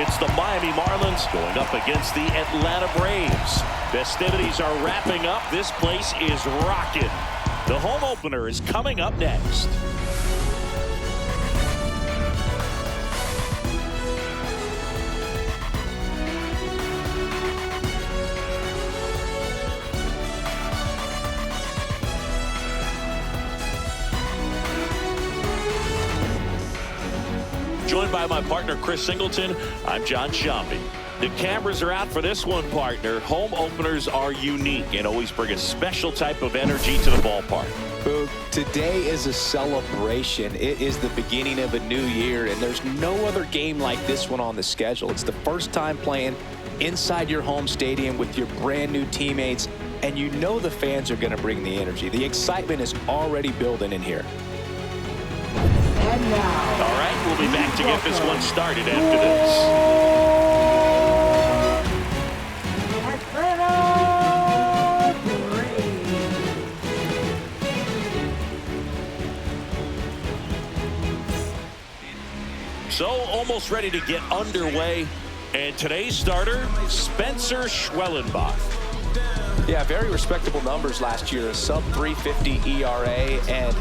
It's the Miami Marlins going up against the Atlanta Braves. Festivities are wrapping up. This place is rocking. The home opener is coming up next. Joined by my partner, Chris Singleton, I'm John Shambi. The cameras are out for this one, partner. Home openers are unique and always bring a special type of energy to the ballpark. Boog, today is a celebration. It is the beginning of a new year, and there's no other game like this one on the schedule. It's the first time playing inside your home stadium with your brand new teammates, and you know the fans are going to bring the energy. The excitement is already building in here. And now, all right, we'll be back to get this one started after this. So almost ready to get underway. And today's starter, Spencer Schwellenbach. Yeah, very respectable numbers last year, a sub-350 ERA, and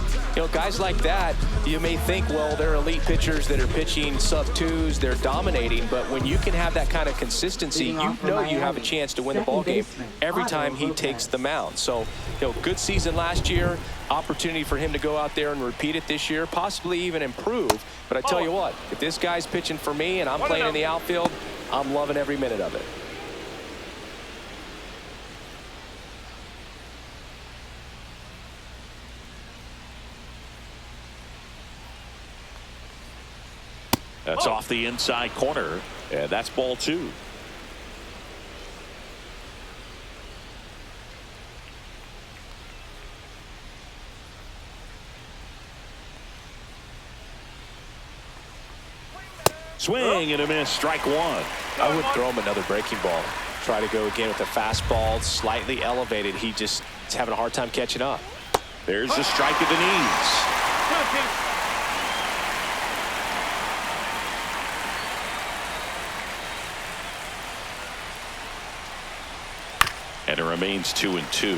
guys like that, you may think, well, they're elite pitchers that are pitching sub-2s, they're dominating, but when you can have that kind of consistency, you know you have a chance to win the ball game every time he takes the mound. So, good season last year, opportunity for him to go out there and repeat it this year, possibly even improve. But I tell you what, if this guy's pitching for me and I'm playing in the outfield, I'm loving every minute of it. That's off the inside corner, and that's ball 2. Swing and a miss, strike 1. I would throw him another breaking ball. Try to go again with the fastball, slightly elevated. He just is having a hard time catching up. There's the strike at the knees. And it remains 2-2.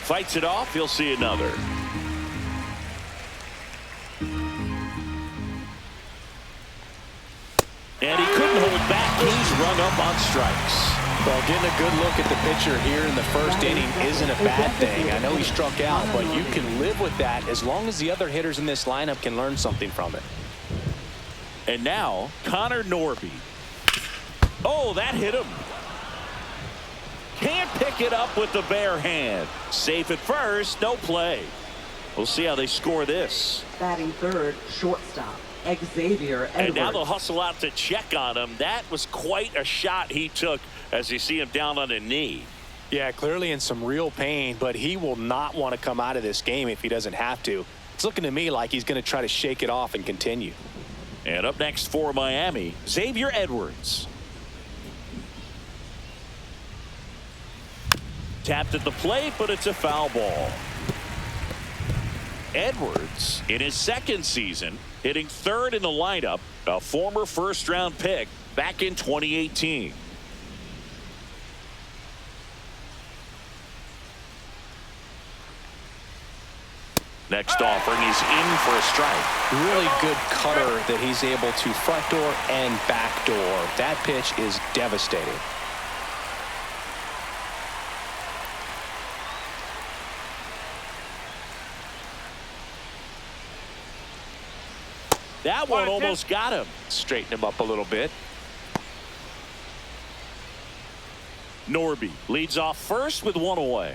Fights it off. He'll see another. And he couldn't hold back. He's rung up on strikes. Well, getting a good look at the pitcher here in the first inning isn't a bad thing. I know he struck out, but you can live with that as long as the other hitters in this lineup can learn something from it. And now, Connor Norby. Oh, that hit him. Can't pick it up with the bare hand. Safe at first, no play. We'll see how they score this. batting third, shortstop, Xavier Edwards. And now they'll hustle out to check on him. That was quite a shot he took as you see him down on a knee. Yeah, clearly in some real pain, but he will not want to come out of this game if he doesn't have to. It's looking to me like he's going to try to shake it off and continue. And up next for Miami, Xavier Edwards. Tapped at the plate, but it's a foul ball. Edwards, in his second season, hitting third in the lineup, a former first-round pick back in 2018. Next offering, he's in for a strike. Really good cutter that he's able to front door and back door. That pitch is devastating. That one almost got him. Straighten him up a little bit. Norby leads off first with one away.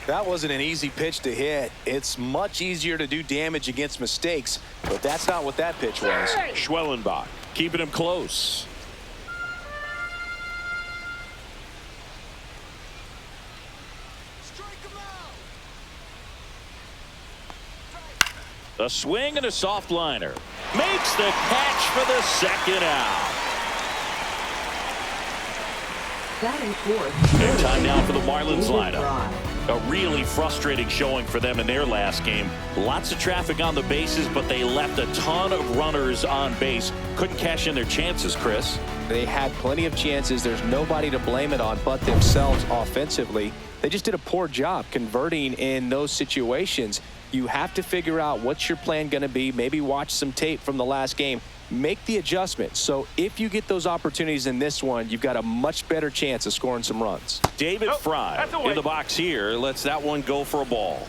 That wasn't an easy pitch to hit. It's much easier to do damage against mistakes, but that's not what that pitch was. Schwellenbach keeping him close. A swing and a soft liner. Makes the catch for the second out. Batting fourth. And time now for the Marlins lineup. A really frustrating showing for them in their last game. Lots of traffic on the bases, but they left a ton of runners on base. Couldn't cash in their chances, Chris. They had plenty of chances. There's nobody to blame it on but themselves offensively. They just did a poor job converting in those situations. You have to figure out what's your plan going to be. Maybe watch some tape from the last game. Make the adjustment. So if you get those opportunities in this one, you've got a much better chance of scoring some runs. David Fry in the box here lets that one go for a ball.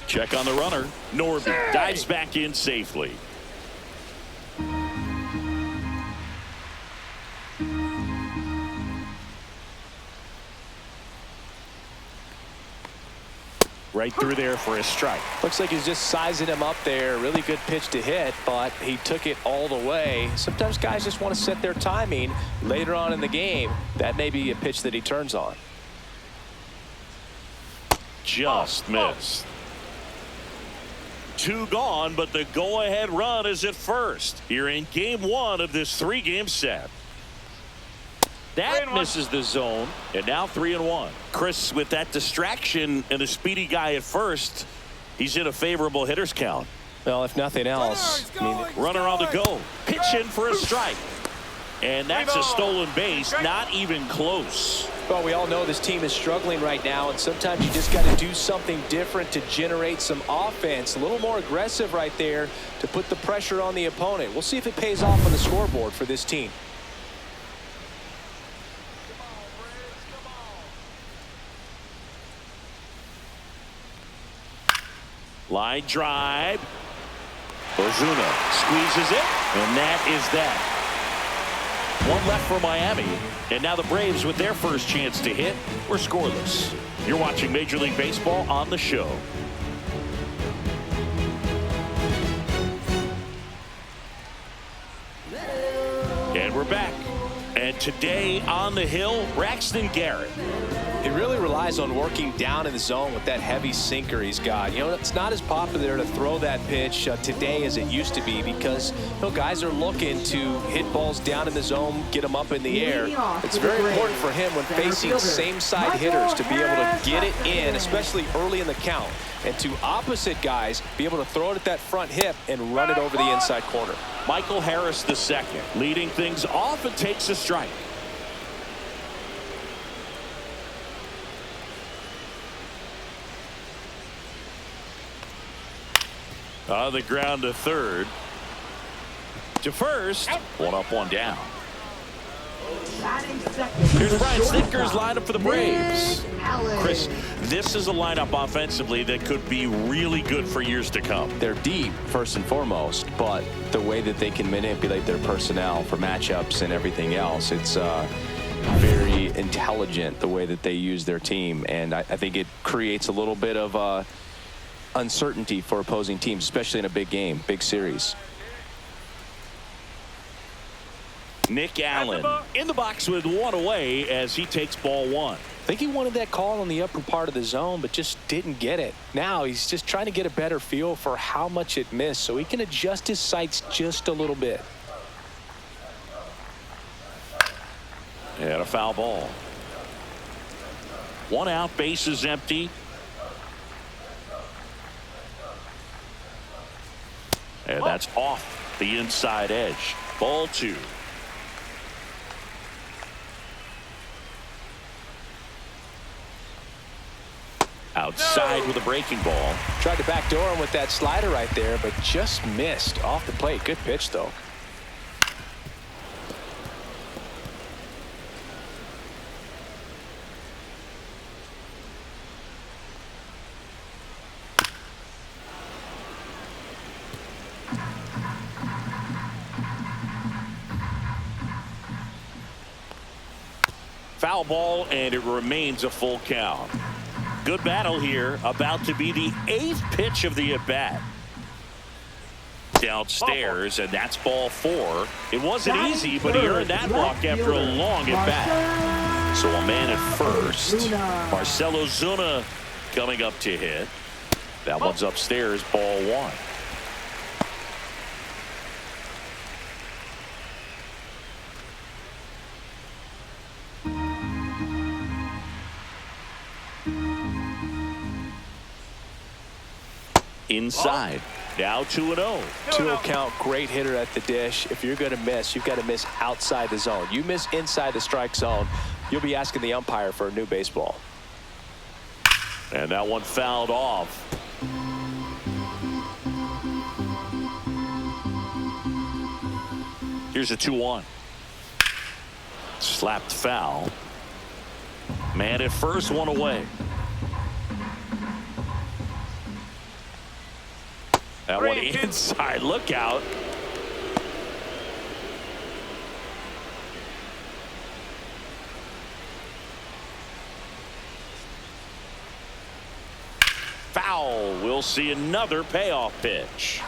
Check on the runner. Norby dives back in safely. Right through there for a strike. Looks like he's just sizing him up there. Really good pitch to hit, but he took it all the way. Sometimes guys just want to set their timing later on in the game. That may be a pitch that he turns on. Just missed. Two gone, but the go-ahead run is at first. Here in game one of this three-game set. That misses the zone, and now 3-1. Chris, with that distraction and a speedy guy at first, he's in a favorable hitter's count. Well, if nothing else, runner on the go. Pitch in for a strike. And that's a stolen base, not even close. Well, we all know this team is struggling right now, and sometimes you just got to do something different to generate some offense. A little more aggressive right there to put the pressure on the opponent. We'll see if it pays off on the scoreboard for this team. Line drive. Ozuna squeezes it, and that is that. One left for Miami, and now the Braves with their first chance to hit were scoreless. You're watching Major League Baseball on the show. And we're back. And today on the hill, Braxton Garrett. He really relies on working down in the zone with that heavy sinker he's got. You know, it's not as popular to throw that pitch today as it used to be because, you know, guys are looking to hit balls down in the zone, get them up in the air. It's very important for him when facing same-side hitters to be able to get it in, especially early in the count. And to opposite guys, be able to throw it at that front hip and run it over the inside corner. Michael Harris II leading things off and takes a strike. On the ground to third. To first. One up, one down. Here's Brian Snitker's lineup for the Braves. Chris, this is a lineup offensively that could be really good for years to come. They're deep, first and foremost, but the way that they can manipulate their personnel for matchups and everything else, it's very intelligent the way that they use their team. And I think it creates a little bit of uncertainty for opposing teams, especially in a big game, big series. Nick Allen in the box with one away as he takes ball one. I think he wanted that call on the upper part of the zone, but just didn't get it. Now he's just trying to get a better feel for how much it missed so he can adjust his sights just a little bit. And a foul ball. One out, base is empty. And that's off the inside edge. Ball two. Outside with a breaking ball. Tried to backdoor him with that slider right there, but just missed off the plate. Good pitch, though. Foul ball, and it remains a full count. Good battle here, about to be the 8th pitch of the at-bat. downstairs, and that's ball 4. It wasn't easy, but he earned that walk after a long at bat. So a man at first. Marcell Ozuna coming up to hit. That one's upstairs, ball 1. Inside. Now 2-0. 2-0 count, great hitter at the dish. If you're going to miss, you've got to miss outside the zone. You miss inside the strike zone, you'll be asking the umpire for a new baseball. And that one fouled off. Here's a 2-1. Slapped foul. Man at first, one away. That one inside. Look out. Foul. We'll see another payoff pitch.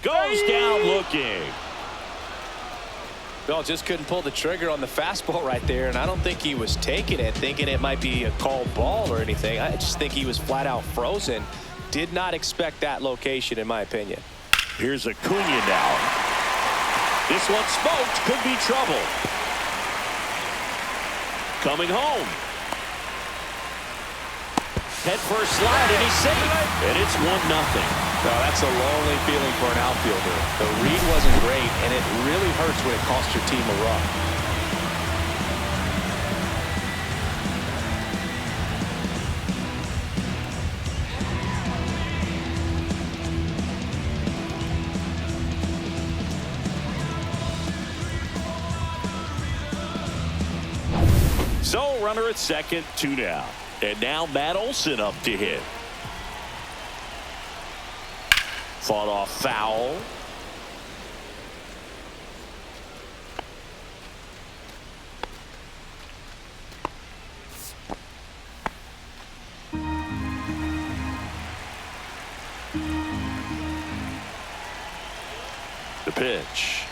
Goes down looking. Bell just couldn't pull the trigger on the fastball right there, and I don't think he was taking it, thinking it might be a called ball or anything. I just think he was flat out frozen. Did not expect that location, in my opinion. Here's Acuna now. This one smoked. Could be trouble. Coming home. Head first slide, and he's safe. And it's 1-0. No, that's a lonely feeling for an outfielder. The read wasn't great, and it really hurts when it costs your team a run. So runner at second, 2 down. And now Matt Olson up to hit. Fought off foul. The pitch.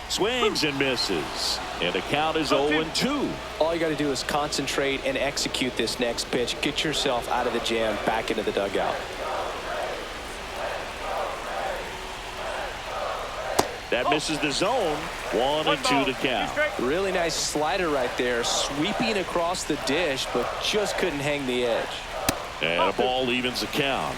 Swings and misses. And the count is 0-2. All you got to do is concentrate and execute this next pitch. Get yourself out of the jam, back into the dugout. That misses the zone. 1-2 to count. Really nice slider right there, sweeping across the dish, but just couldn't hang the edge. And a ball evens the count.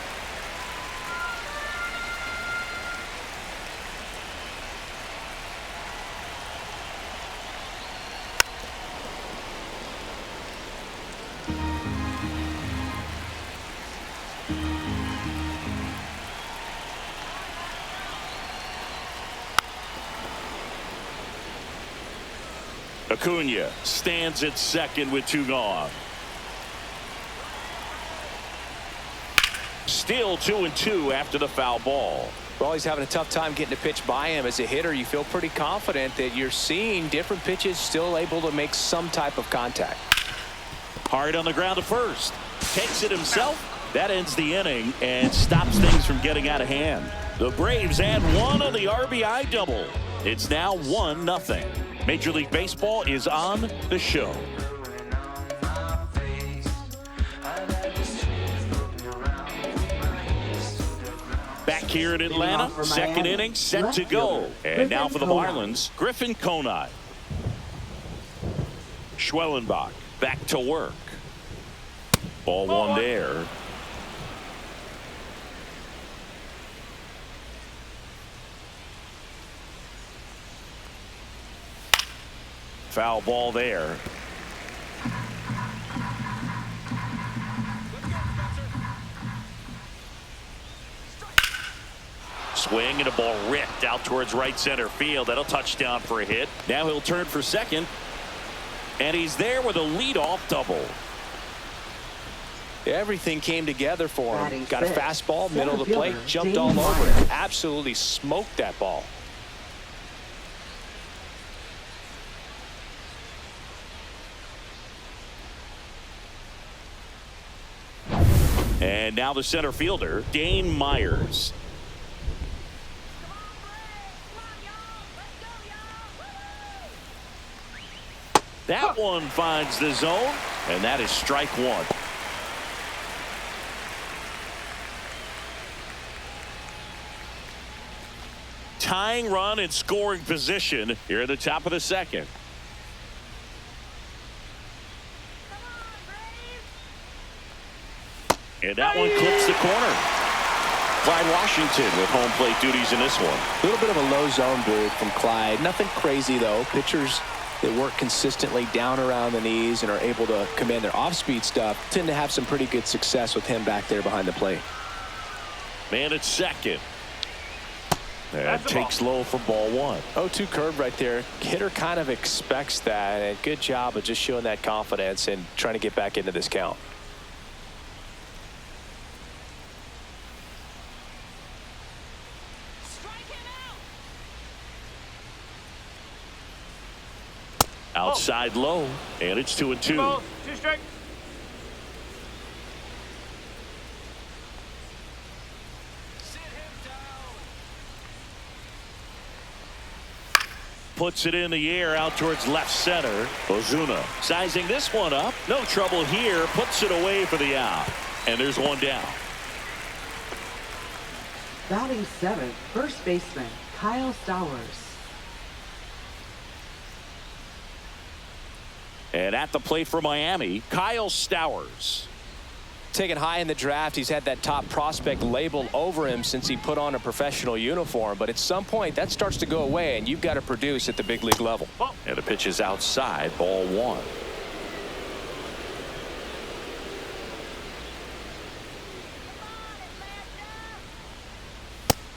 Acuna stands at second with 2 gone. Still 2-2 after the foul ball. Well, he's having a tough time getting a pitch by him. As a hitter, you feel pretty confident that you're seeing different pitches still able to make some type of contact. Hard on the ground to first. Takes it himself. That ends the inning and stops things from getting out of hand. The Braves add 1 on the RBI double. It's now 1-0. Major League Baseball is on the show. Back here in Atlanta, second inning set to go. And now for the Marlins, Griffin Conine. Schwellenbach back to work. Ball 1 there. Foul ball there. Swing and a ball ripped out towards right center field. That'll touch down for a hit. Now he'll turn for second. And he's there with a leadoff double. Everything came together for him. Got a fastball, middle of the plate, jumped all over it. Absolutely smoked that ball. And now the center fielder, Dane Myers. That one finds the zone, and that is strike one. Tying run in scoring position here at the top of the second. And that one clips the corner. Clyde Washington with home plate duties in this one. A little bit of a low zone move from Clyde. Nothing crazy, though. Pitchers that work consistently down around the knees and are able to command their off-speed stuff tend to have some pretty good success with him back there behind the plate. Man at second. That takes low for ball one. 0-2 curve right there. Hitter kind of expects that, and good job of just showing that confidence and trying to get back into this count. Outside low, and it's 2-2. 2 strike. Puts it in the air out towards left center. Ozuna sizing this one up. No trouble here. Puts it away for the out. And there's one down. Batting seventh, first baseman Kyle Stowers. And at the plate for Miami, Kyle Stowers. Taken high in the draft, he's had that top prospect label over him since he put on a professional uniform. But at some point, that starts to go away, and you've got to produce at the big league level. And the pitch is outside, ball one.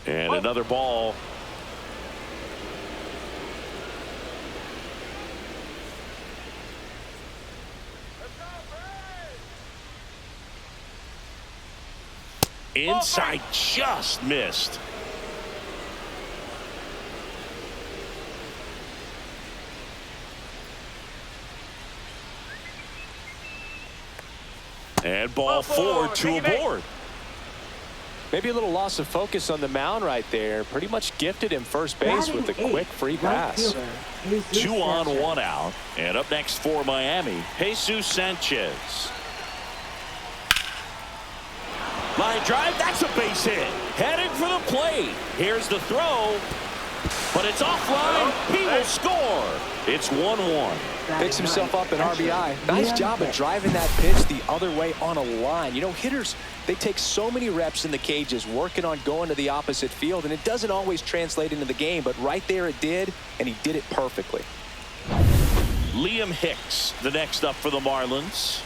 And another ball. Inside, just missed. And ball four, two aboard. Maybe a little loss of focus on the mound right there. Pretty much gifted him first base with a quick free pass. 2 on, 1 out. And up next for Miami, Jesus Sanchez. Line drive, that's a base hit. Headed for the plate. Here's the throw. But it's offline. He will score. It's 1-1. Picks himself up an RBI. Nice job of driving that pitch the other way on a line. You know, hitters, they take so many reps in the cages working on going to the opposite field, and it doesn't always translate into the game, but right there it did, and he did it perfectly. Liam Hicks, the next up for the Marlins.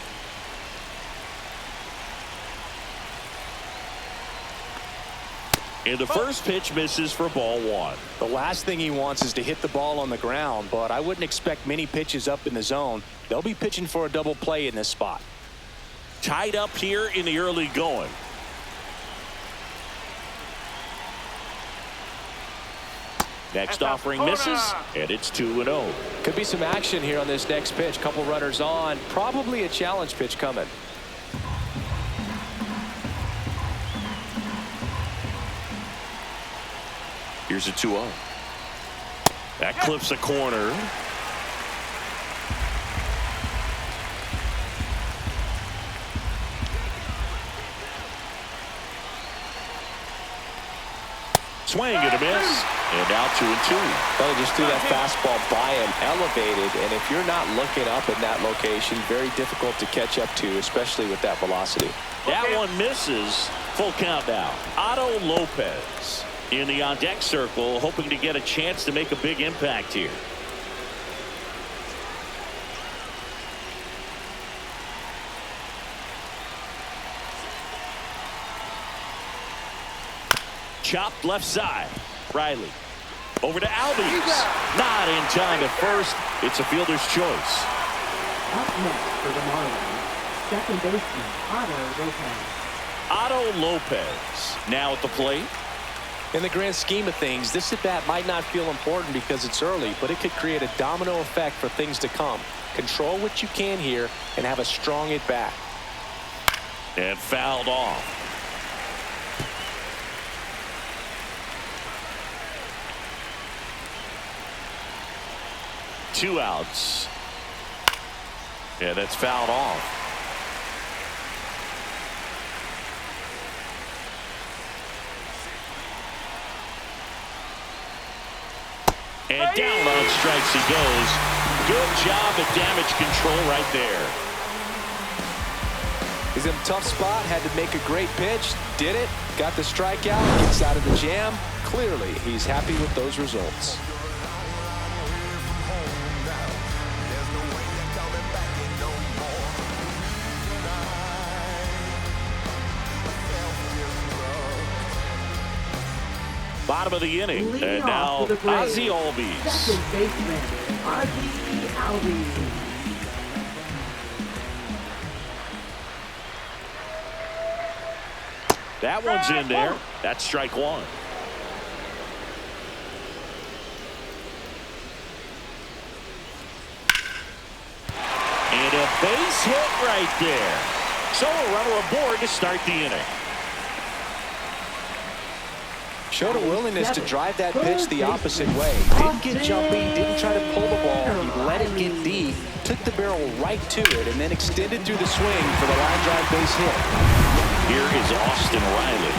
And the first pitch misses for ball one. The last thing he wants is to hit the ball on the ground, but I wouldn't expect many pitches up in the zone. They'll be pitching for a double play in this spot. Tied up here in the early going. Next offering misses, and it's 2-0. Could be some action here on this next pitch. Couple runners on. Probably a challenge pitch coming. Here's a 2-0. That clips a corner. Swing and a miss. And now 2-2. Well, just threw that fastball by him, elevated, and if you're not looking up in that location, very difficult to catch up to, especially with that velocity. That one misses. Full count now. Otto Lopez in the on-deck circle, hoping to get a chance to make a big impact here. Chopped left side. Riley. Over to Albies. Not in time at first. It's a fielder's choice. Up next for the Marlins, second baseman Otto Lopez. Otto Lopez now at the plate. In the grand scheme of things, this at-bat might not feel important because it's early, but it could create a domino effect for things to come. Control what you can here and have a strong at-bat. And fouled off. Two outs. Yeah, that's fouled off. And down on strikes he goes. Good job at damage control right there. He's in a tough spot, had to make a great pitch, did it, got the strikeout, gets out of the jam. Clearly, he's happy with those results. Bottom of the inning, Leading and off now for the Braves, Ozzie Albies. Second baseman, Ozzie Albies. That one's in there. That's strike one. And a base hit right there. So a runner aboard to start the inning. Showed a willingness to drive that pitch the opposite way. Didn't get jumpy, didn't try to pull the ball. He let it get deep, took the barrel right to it, and then extended through the swing for the line drive base hit. Here is Austin Riley.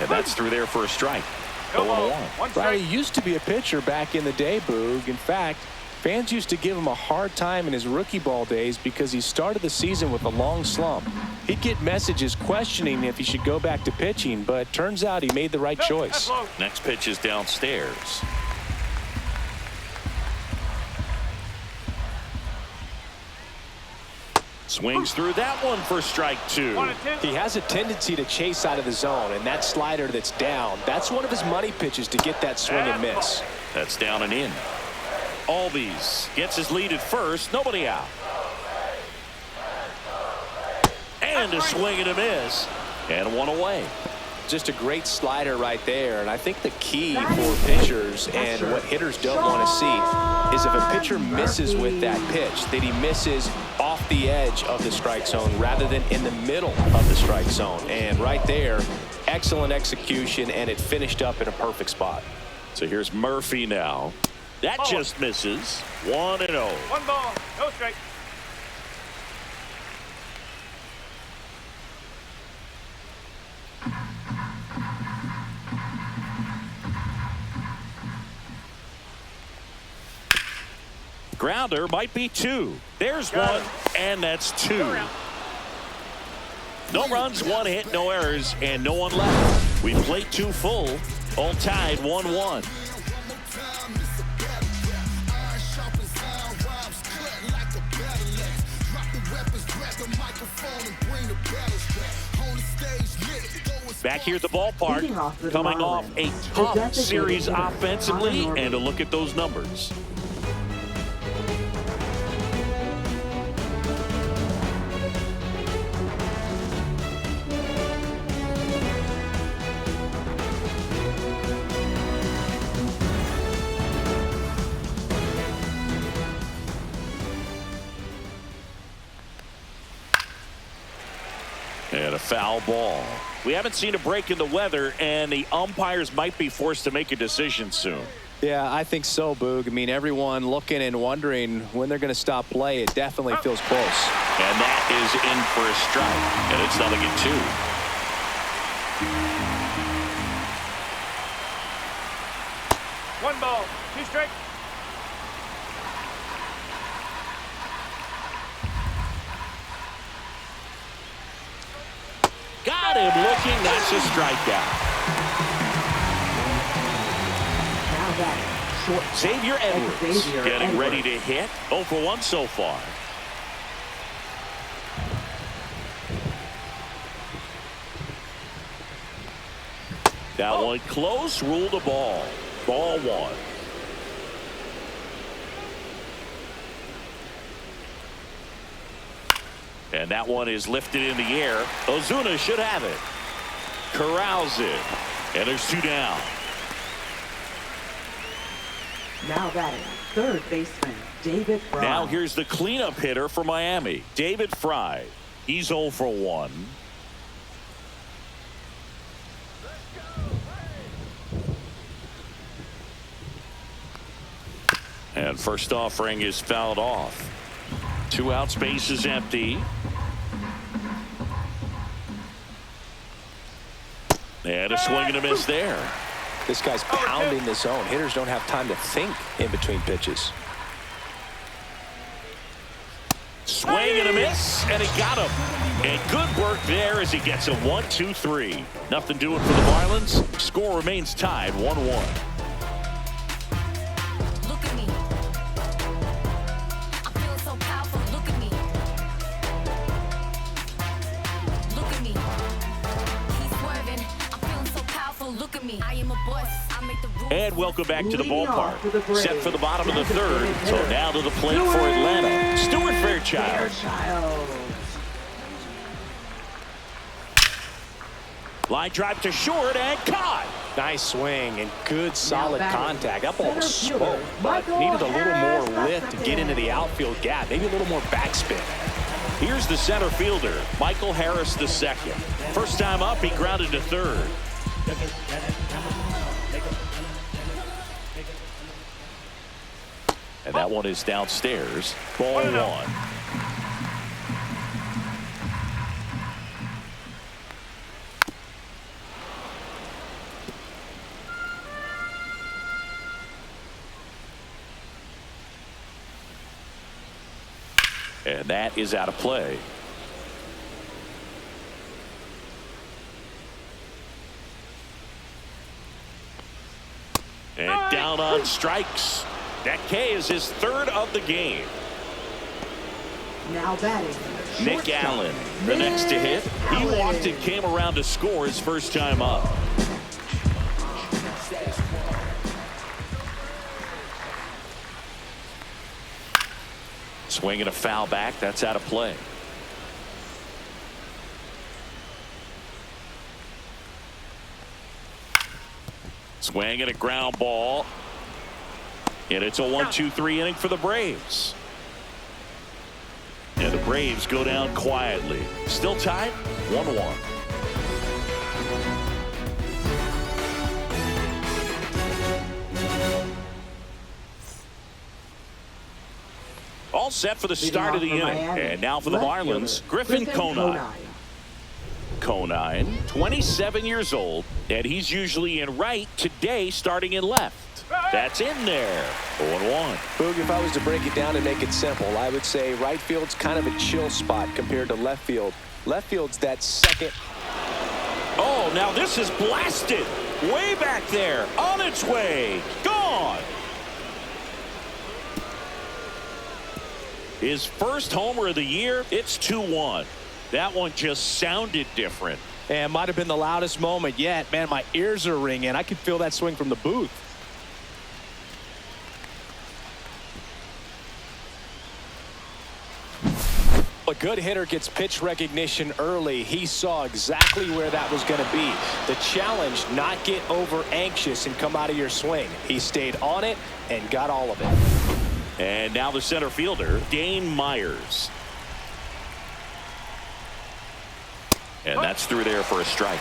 And that's through there for a strike. 0-1. Riley used to be a pitcher back in the day, Boog. In fact, fans used to give him a hard time in his rookie ball days because he started the season with a long slump. He'd get messages questioning if he should go back to pitching, but turns out he made the right choice. Next pitch is downstairs. Swings through that one for strike two. He has a tendency to chase out of the zone, and that slider that's down, that's one of his money pitches to get that swing and miss. That's down and in. Albies gets his lead at first. Nobody out. And a swing and a miss. And one away. Just a great slider right there. And I think the key for pitchers and what hitters don't want to see is if a pitcher misses with that pitch, that he misses off the edge of the strike zone rather than in the middle of the strike zone. And right there, excellent execution, and it finished up in a perfect spot. So here's Murphy now. That just misses. 1-0. 1 ball, no strike. Grounder might be two. There's one, and that's two. No runs, one hit, no errors, and no one left. We played two full, all tied 1-1. Back here at the ballpark, coming off a tough series offensively, and a look at those numbers. And a foul ball. We haven't seen a break in the weather, and the umpires might be forced to make a decision soon. Yeah, I think so, Boog. I mean, everyone looking and wondering when they're going to stop play. It definitely feels close. And that is in for a strike, and it's 0-2. One ball, two strikes. Got him looking. That's a strikeout. Now that short Xavier Edwards Xavier getting Edwards. ready to hit. 0 for 1 so far. That one close, ruled a ball. Ball one. And that one is lifted in the air. Ozuna should have it. Corrals it. And there's two down. Now batting, third baseman, David Fry. Now here's the cleanup hitter for Miami, David Fry. He's 0 for 1. And first offering is fouled off. 2 outs, base is empty. And a swing and a miss there. This guy's pounding the zone. Hitters don't have time to think in between pitches. Swing and a miss, and he got him. And good work there as he gets a 1-2-3. Nothing doing for the Marlins. Score remains tied 1-1. Look at me. I feel so powerful. Look at me. Look at me. He's swerving. I'm feeling so powerful. Look at me. I am a boss. I make the rules. And welcome back to the Leading off for the ballpark. Braves, Set for the bottom of the third. So hitter, now to the plate for Atlanta, Stuart Fairchild. Line drive to short and caught. Nice swing and good solid batting, contact. That ball was center fielder, smoked, but Michael needed a little more Harris lift to get into the outfield gap. Maybe a little more backspin. Here's the center fielder, Michael Harris II. First time up, he grounded to third. And that one is downstairs. Ball 1. And that is out of play. And down on strikes. That K is his third of the game. Now batting, Nick shortstop, Allen, the next to hit. He Allen. walked and came around to score his first time up. Swinging a foul back. That's out of play. Swinging a ground ball. And it's a 1-2-3 inning for the Braves. And the Braves go down quietly. Still tied 1-1. All set for the start of the inning. And now for the Marlins, Griffin Conine. Conine, 27 years old, and he's usually in right, today starting in left. That's in there. 0-1. Boog, if I was to break it down and make it simple, I would say right field's kind of a chill spot compared to left field. Left field's that second. Oh, now this is blasted. Way back there. On its way. Gone. His first homer of the year. It's 2-1. That one just sounded different. And might have been the loudest moment yet. Man, my ears are ringing. I could feel that swing from the booth. A good hitter gets pitch recognition early. He saw exactly where that was going to be. The challenge, not get over anxious and come out of your swing. He stayed on it and got all of it. And now the center fielder, Dane Myers. And that's through there for a strike.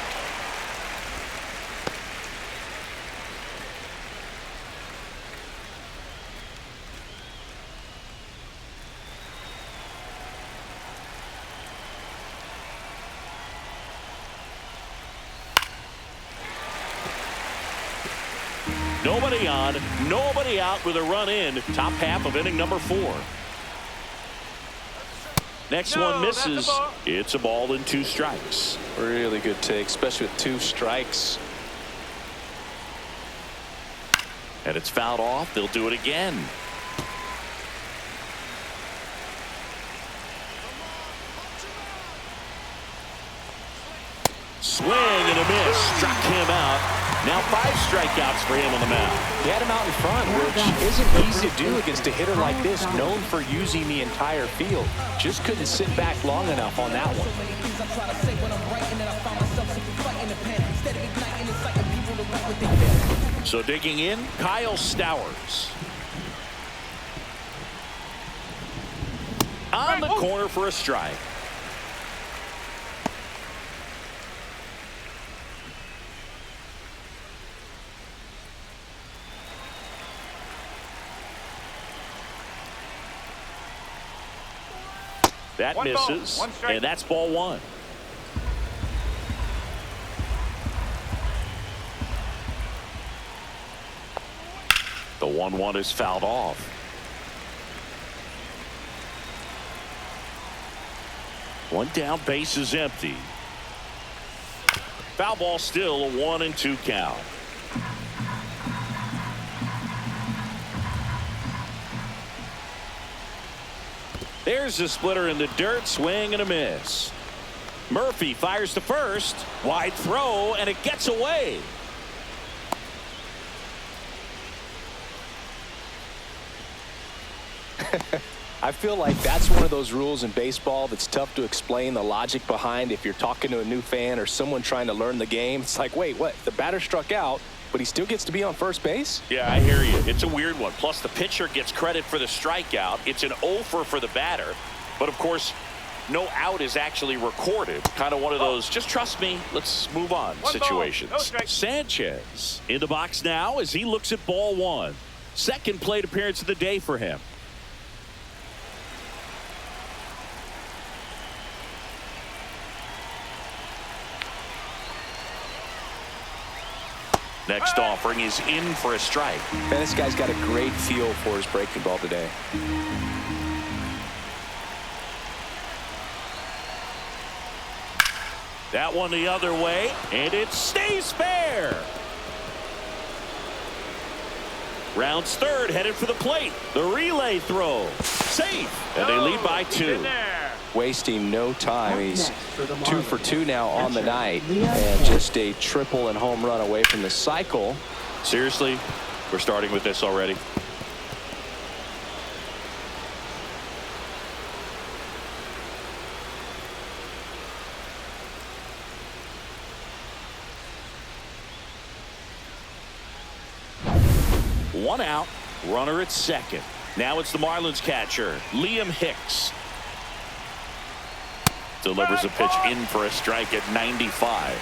Nobody on, nobody out with a run in. Top half of inning number 4. Next one misses. It's a ball and 2 strikes. Really good take, especially with 2 strikes. And it's fouled off. They'll do it again. Swing and a miss. Struck him out. Now 5 strikeouts for him on the mound. He had him out in front, which isn't easy to do against a hitter like this, known for using the entire field. Just couldn't sit back long enough on that one. So digging in, Kyle Stowers. On the corner for a strike. That One ball, misses, one strike. and that's ball one. The 1-1 is fouled off. One down, base is empty. Foul ball, still a 1-2 count. There's the splitter in the dirt, swing and a miss. Murphy fires to first, wide throw, and it gets away. I feel like that's one of those rules in baseball that's tough to explain the logic behind if you're talking to a new fan or someone trying to learn the game. It's like, wait, what? The batter struck out, but he still gets to be on first base? Yeah, I hear you. It's a weird one. Plus, the pitcher gets credit for the strikeout. It's an offer for the batter. But, of course, no out is actually recorded. Kind of one of those, just trust me, let's move on situations. Sanchez in the box now as he looks at ball one. Second plate appearance of the day for him. Next offering is in for a strike. Man, this guy's got a great feel for his breaking ball today. That one the other way, and it stays fair. Rounds third, headed for the plate. The relay throw. Safe. And they lead by 2. Wasting no time. He's 2 for 2 now on the night. And just a triple and home run away from the cycle. Seriously, we're starting with this already. One out, runner at second. Now it's the Marlins catcher, Liam Hicks. Delivers a pitch in for a strike at 95.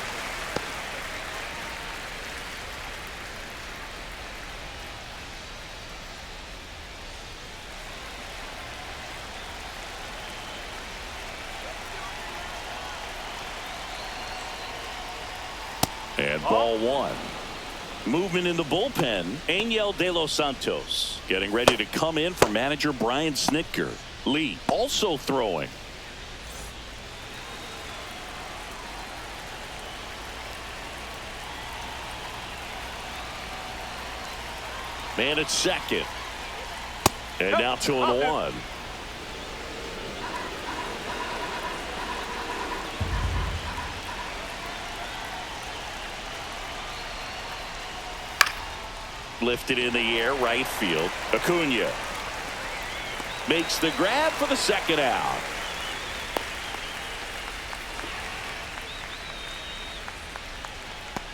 And ball one. Movement in the bullpen. Angel De Los Santos getting ready to come in for manager Brian Snitker. Lee also throwing. Man at second. And now 2-1. Lifted in the air, right field. Acuna makes the grab for the second out.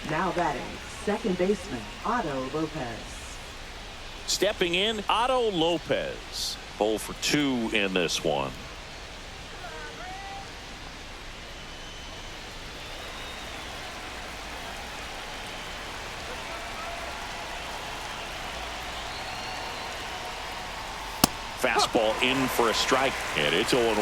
Now batting, second baseman Otto Lopez. Stepping in, Otto Lopez. 0 for 2 in this one. Fastball in for a strike, and it's 0-1.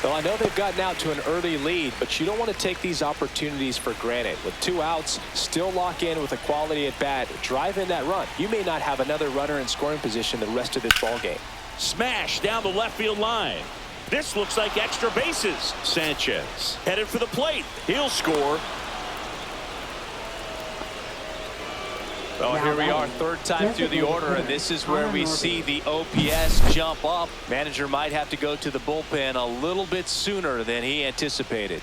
Well, I know they've gotten out to an early lead, but you don't want to take these opportunities for granted. With 2 outs, still lock in with a quality at bat, drive in that run. You may not have another runner in scoring position the rest of this ball game. Smash down the left field line. This looks like extra bases. Sanchez headed for the plate. He'll score. Well, here we are, third time through the order, and this is where we see the OPS jump up. Manager might have to go to the bullpen a little bit sooner than he anticipated.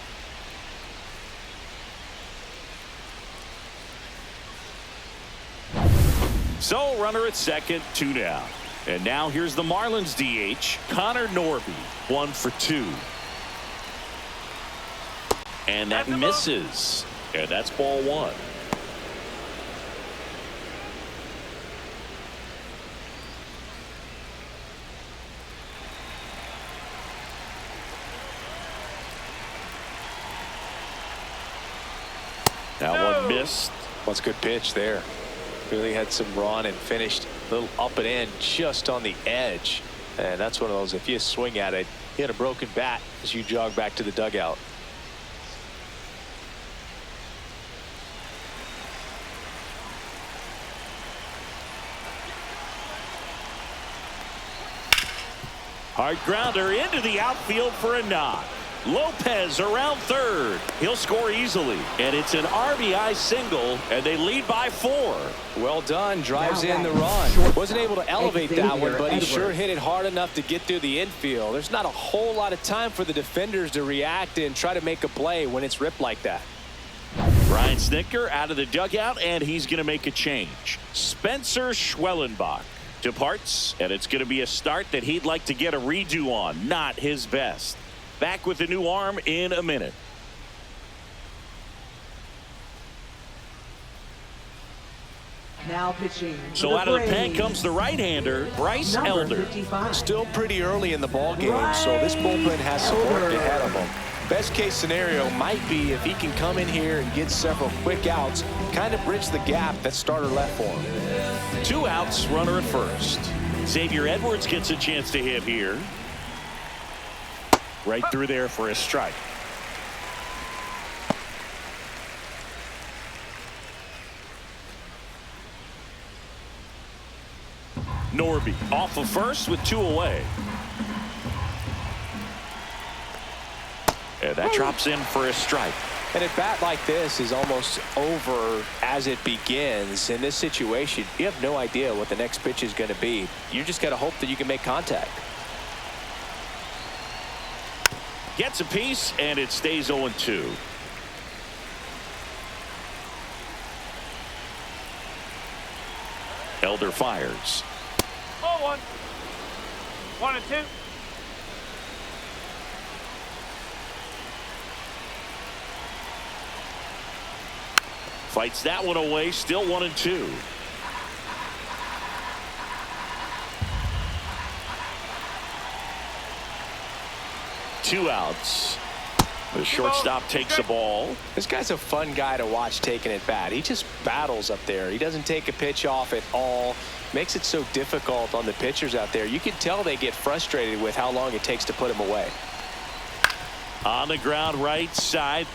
So runner at second, 2 down. And now here's the Marlins DH, Connor Norby, 1 for 2. And that misses. And that's ball one. That one missed. That's a good pitch there. Really had some run and finished a little up and in just on the edge. And that's one of those, if you swing at it, you had a broken bat as you jog back to the dugout. Hard grounder into the outfield for a knock. Lopez around third. He'll score easily. And it's an RBI single, and they lead by 4. Well done. Drives in the run. Wasn't able to elevate that one, but he sure hit it hard enough to get through the infield. There's not a whole lot of time for the defenders to react and try to make a play when it's ripped like that. Brian Snitker out of the dugout, and he's going to make a change. Spencer Schwellenbach departs, and it's going to be a start that he'd like to get a redo on. Not his best. Back with the new arm in a minute. Now pitching. So out of the pen comes the right-hander, Bryce Elder. 55. Still pretty early in the ball game, so this bullpen has some work ahead of him. Best case scenario might be if he can come in here and get several quick outs, kind of bridge the gap that starter left for him. 2 outs, runner at first. Xavier Edwards gets a chance to hit here. Right through there for a strike. Norby off of first with 2 away. And that drops in for a strike. And a bat like this is almost over as it begins. In this situation, you have no idea what the next pitch is going to be. You just got to hope that you can make contact. Gets a piece, and it stays 0-2. Elder fires. 0-1. 1-2. Fights that one away, still 1-2. Two outs. The shortstop takes the ball. This guy's a fun guy to watch taking at bat. He just battles up there. He doesn't take a pitch off at all. Makes it so difficult on the pitchers out there. You can tell they get frustrated with how long it takes to put him away. On the ground, right side.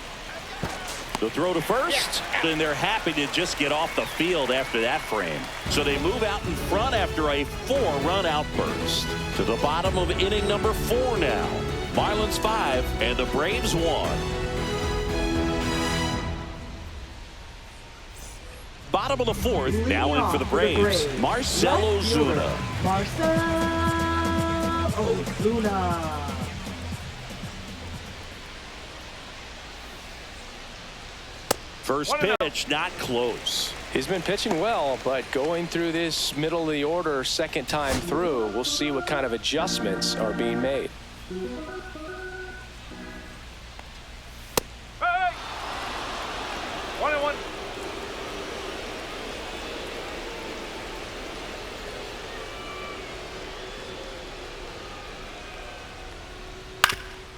The throw to first, and they're happy to just get off the field after that frame. So they move out in front after a 4-run outburst. To the bottom of inning number 4 now. Marlins 5 and the Braves 1. Bottom of the 4th, now in for the Braves, Marcell Ozuna. Marcell Ozuna. First pitch, not close. He's been pitching well, but going through this middle of the order second time through, we'll see what kind of adjustments are being made. Hey! 1-1.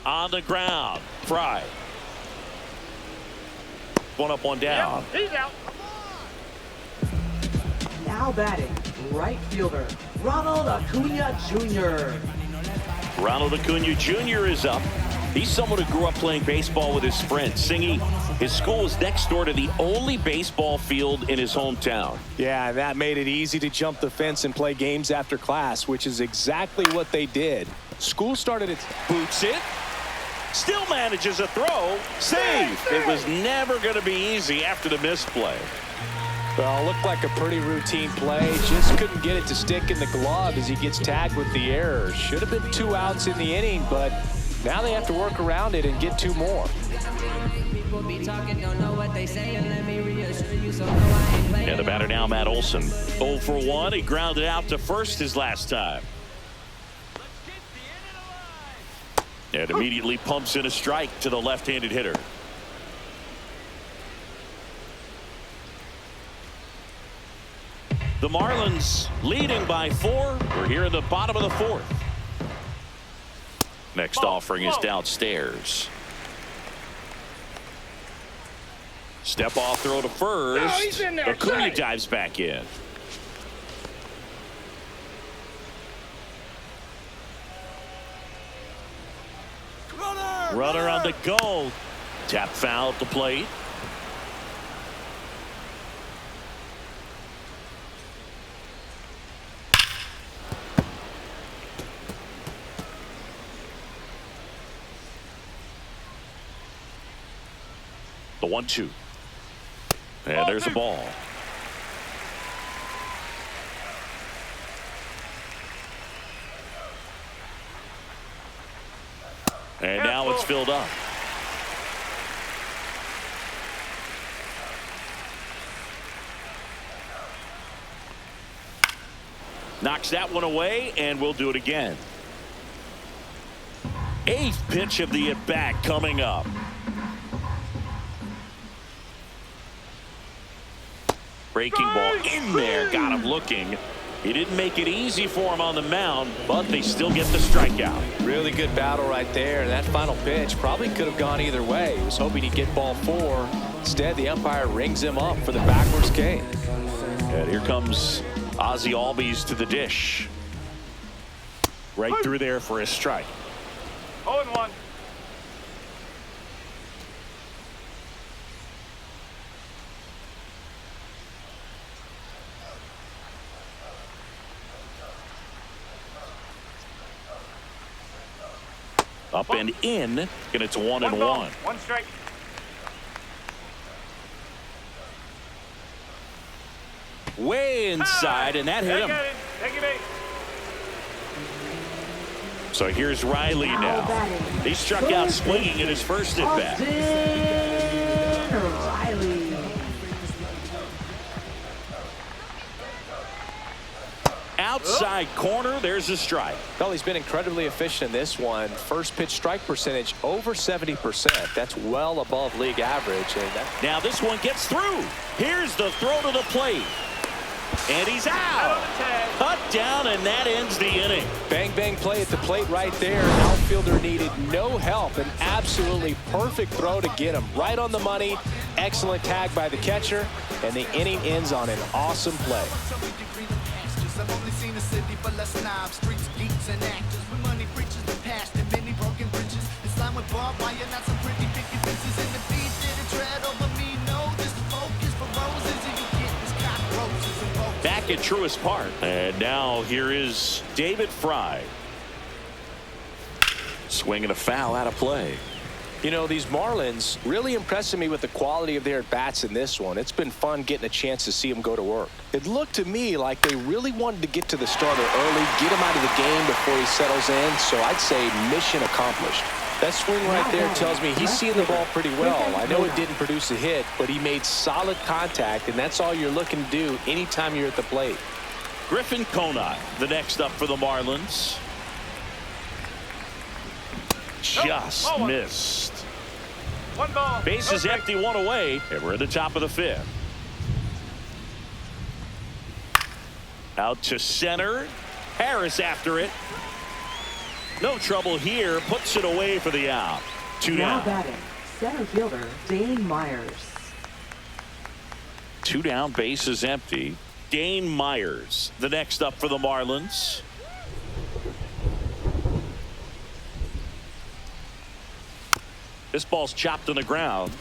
On the ground, Fry. One up, one down. He's out. Now batting, right fielder, Ronald Acuna Jr. Ronald Acuna Jr. is up. He's someone who grew up playing baseball with his friend. Singy, his school is next door to the only baseball field in his hometown. Yeah, that made it easy to jump the fence and play games after class, which is exactly what they did. School started its Boots it. Still manages a throw. Safe. It was never going to be easy after the misplay. Well, looked like a pretty routine play. Just couldn't get it to stick in the glove as he gets tagged with the error. Should have been 2 outs in the inning, but now they have to work around it and get 2 more. And the batter now, Matt Olson. 0 for 1. He grounded out to first his last time. And immediately pumps in a strike to the left-handed hitter. The Marlins leading by 4. We're here in the bottom of the 4th. Next offering is downstairs. Step off throw to first. No, he's in there. Acuna Strike. dives back in. Runner on the go. Tap foul at the plate. The 1-2. And there's a ball. And now it's filled up. Knocks that one away, and we'll do it again. 8th pitch of the at-bat coming up. Breaking ball in there, got him looking. He didn't make it easy for him on the mound, but they still get the strikeout. Really good battle right there. And that final pitch probably could have gone either way. He was hoping he'd get ball 4. Instead, the umpire rings him up for the backwards K. And here comes Ozzie Albies to the dish. Right through there for a strike. 0-1. Up and in, and it's 1-1. 1 strike. Way inside, and that hit him. Take it. So here's Riley now. He struck out swinging in his first at bat. Riley. Outside corner, there's a strike. Well, he's been incredibly efficient in this one. First pitch strike percentage over 70%. That's well above league average. And Now this one gets through. Here's the throw to the plate. And he's out. Cut down, and that ends the inning. bang, bang play at the plate right there. Outfielder needed no help. An absolutely perfect throw to get him right on the money. Excellent tag by the catcher. And the inning ends on an awesome play. I've only seen a city for less snobs, streets, geeks, and actors. With money preachers, the past, and many broken bridges. It's line with barbed wire, not some pretty picket fences. And the beat didn't tread over me. No, this focus for roses, and you get this cockroaches and roaches. Back at Truist Park. And now here is David Fry. Swinging a foul out of play. You know, these Marlins really impressing me with the quality of their at-bats in this one. It's been fun getting a chance to see them go to work. It looked to me like they really wanted to get to the starter early, get him out of the game before he settles in. So I'd say mission accomplished. That swing right there tells me he's seeing the ball pretty well. I know it didn't produce a hit, but he made solid contact, and that's all you're looking to do anytime you're at the plate. Griffin Conine, the next up for the Marlins. Just missed. 1 ball. Bases No empty, 1 away, and we're at the top of the 5th. Out to center. Harris after it. No trouble here. Puts it away for the out. 2 Now down. batting, center fielder Dane Myers. 2 down, bases empty. Dane Myers, the next up for the Marlins. This ball's chopped on the ground.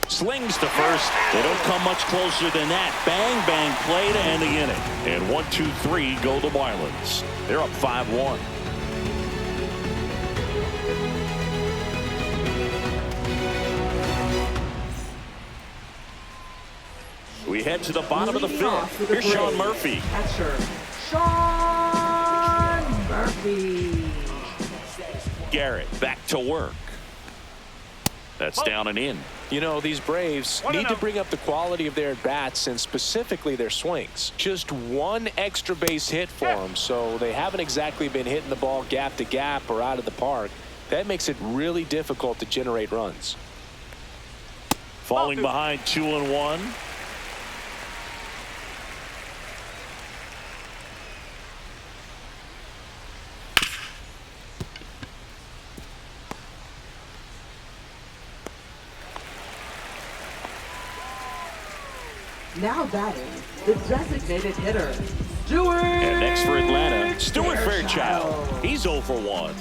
Slings to first. They don't come much closer than that. Bang, bang play to end the inning. And 1, 2, 3 go the Marlins. They're up 5-1. We head to the bottom of the Leading off 5th. for the Here's Sean Braves, Murphy. Catcher Sean Murphy. Garrett back to work. That's down and in. You know, these Braves need to bring up the quality of their at-bats and specifically their swings. Just one extra base hit for them, so they haven't exactly been hitting the ball gap to gap or out of the park. That makes it really difficult to generate runs. Falling behind 2-1. Now batting, the designated hitter, Stuart. And next for Atlanta, Stuart Fairchild. He's 0 for 1.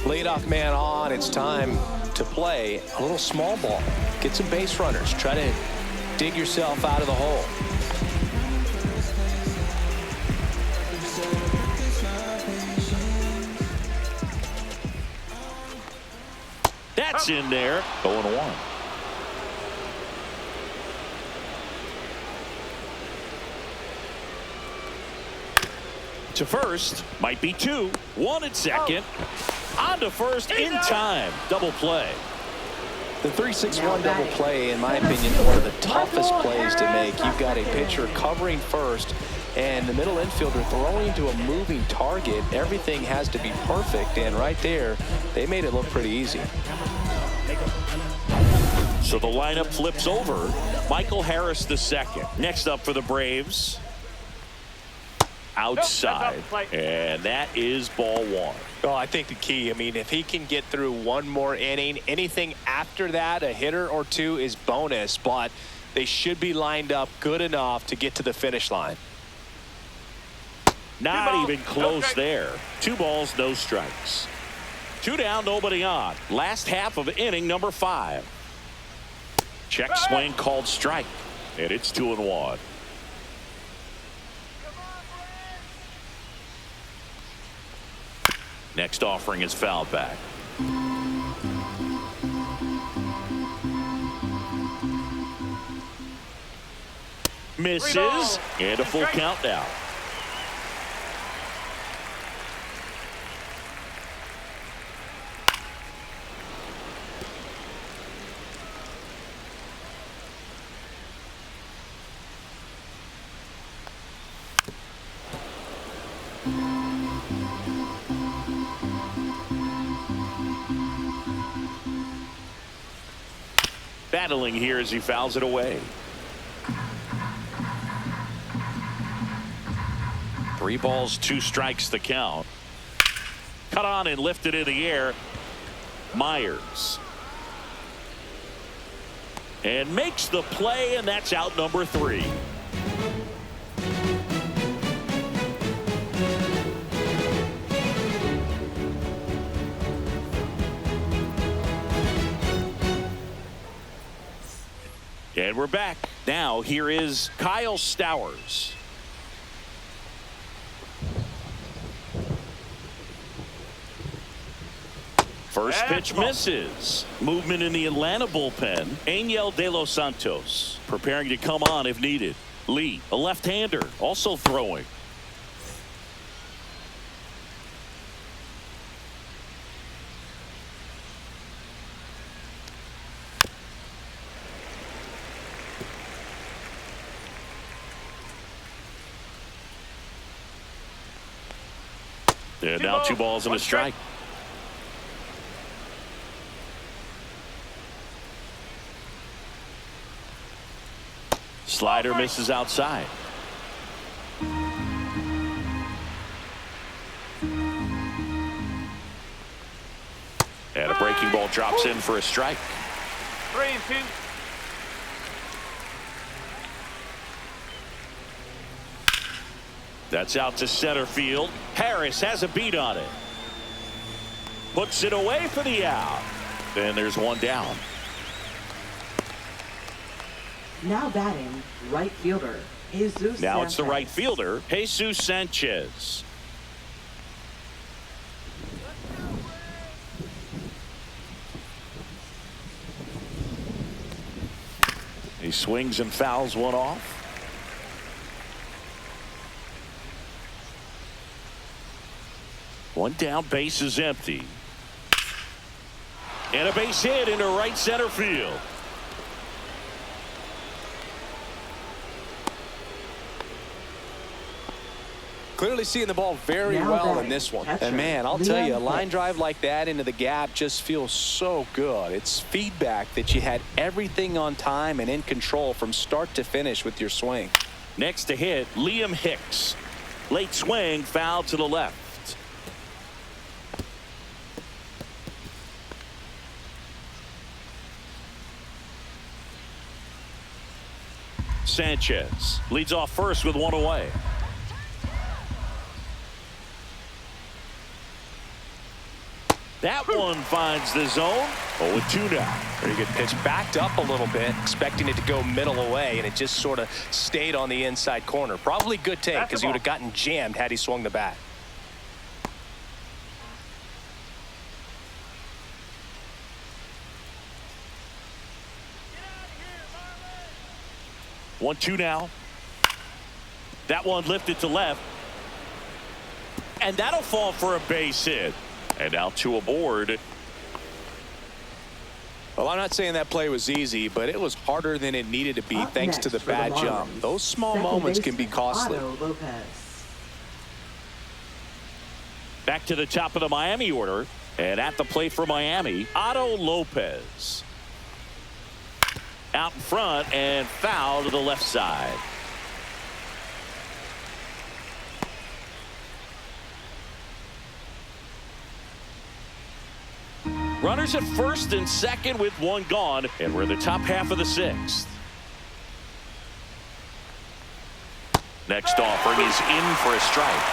Leadoff man on. It's time to play a little small ball. Get some base runners. Try to dig yourself out of the hole. That's in there. 0 1. To first, might be 2. 1 at second. On to first in time. Double play. The 3-6-1 double play, in my opinion, one of the toughest plays to make. You've got a pitcher covering first and the middle infielder throwing to a moving target. Everything has to be perfect, and right there, they made it look pretty easy. So the lineup flips over. Michael Harris the second. Next up for the Braves. Outside. And that is ball 1. Well, I think the key, I mean, if he can get through one more inning, anything after that, a hitter or two is bonus, but they should be lined up good enough to get to the finish line. Not even close there. 2 balls, no strikes. 2 down, nobody on. Last half of inning number 5. Check swing called strike. And it's 2-1. Next offering is fouled back. Misses. And a full count now. Battling here as he fouls it away. 3 balls, 2 strikes the count. Cut on and lifted in the air. Myers. And makes the play, and that's out number 3. And we're back. Now here is Kyle Stowers. First pitch misses. Movement in the Atlanta bullpen. Angel De Los Santos preparing to come on if needed. Lee, a left-hander, also throwing. And now 2 balls and a strike. Slider misses outside. And a breaking ball drops in for a strike. 3-2. That's out to center field. Harris has a beat on it. Puts it away for the out. Then there's 1 down. Now batting, right fielder, Jesus Now it's the Sanchez. right fielder, Jesus Sanchez. He swings and fouls 1 off. One down, base is empty. And a base hit into right center field. Clearly seeing the ball very well in this one. And man, I'll tell you, a line drive like that into the gap just feels so good. It's feedback that you had everything on time and in control from start to finish with your swing. Next to hit, Liam Hicks. Late swing, foul to the left. Sanchez leads off first with one away. That one finds the zone. 0-2 now. Pretty good pitch. Backed up a little bit, expecting it to go middle away, and it just sort of stayed on the inside corner. Probably good take because he would have gotten jammed had he swung the bat. One, two now. That one lifted to left. And that'll fall for a base hit. And now two aboard. Well, I'm not saying that play was easy, but it was harder than it needed to be Up thanks to the next for the bad jump. Marlins, Those small second moments can be baseman, costly. Otto Lopez. Back to the top of the Miami order. And at the plate for Miami, Otto Lopez. Out in front and foul to the left side. Runners at first and second with one gone, and we're in the top half of the sixth. Next offering is in for a strike.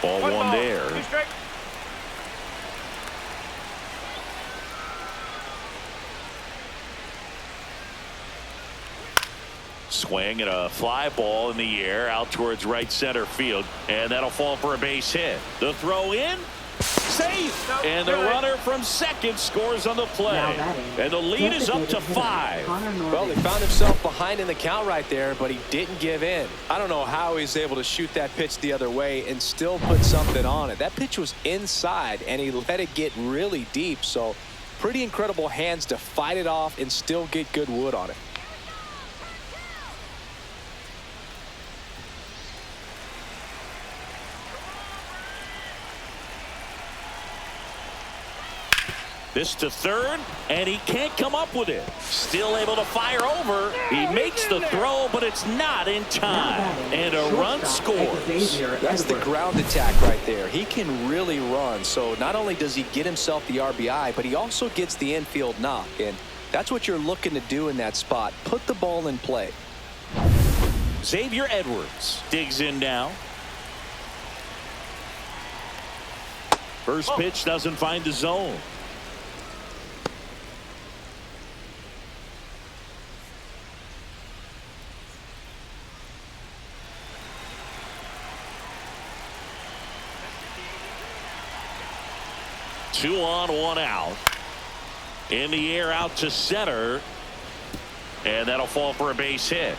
Ball one there. 2 strike. Swing and a fly ball in the air out towards right center field, and that'll fall for a base hit. The throw in, safe, and the runner from second scores on the play, and the lead is up to 5. Well, they found himself behind in the count right there, but he didn't give in. I don't know how he's able to shoot that pitch the other way and still put something on it. That pitch was inside, and he let it get really deep, so pretty incredible hands to fight it off and still get good wood on it. This to third, and he can't come up with it. Still able to fire over. He makes the throw, but it's not in time. And a run scores. That's the ground attack right there. He can really run. So not only does he get himself the RBI, but he also gets the infield knock. And that's what you're looking to do in that spot. Put the ball in play. Xavier Edwards digs in now. First pitch doesn't find the zone. Two on, one out. In the air out to center. And that'll fall for a base hit.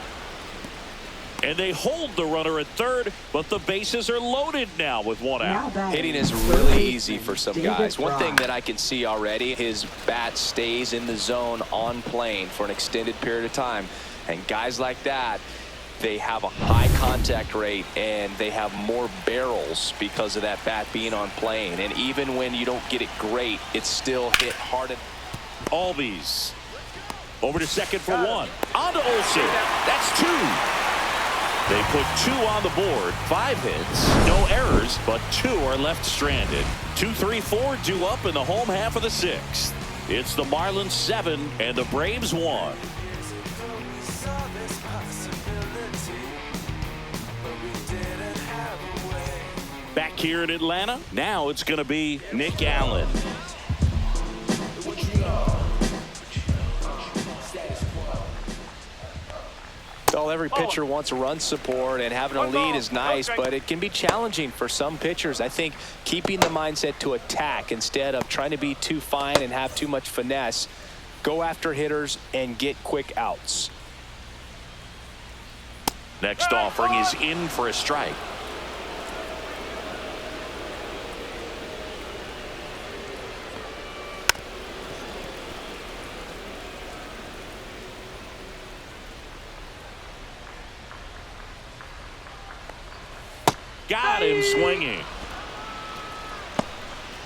And they hold the runner at third, but the bases are loaded now with one out. Hitting is really easy for some guys. One thing that I can see already, his bat stays in the zone on plane for an extended period of time. And guys like that, they have a high contact rate and they have more barrels because of that bat being on plane. And even when you don't get it great, it's still hit hard. Albies over to second for one. On to Olsen. That's 2. They put 2 on the board. 5 hits, no errors, but 2 are left stranded. 2, 3, 4 due up in the home half of the 6th. It's the Marlins 7 and the Braves 1. Back here in Atlanta, now it's going to be Nick Allen. Well, every pitcher wants run support, and having a lead is nice, but it can be challenging for some pitchers. I think keeping the mindset to attack instead of trying to be too fine and have too much finesse, go after hitters and get quick outs. Next offering is in for a strike. Got him swinging.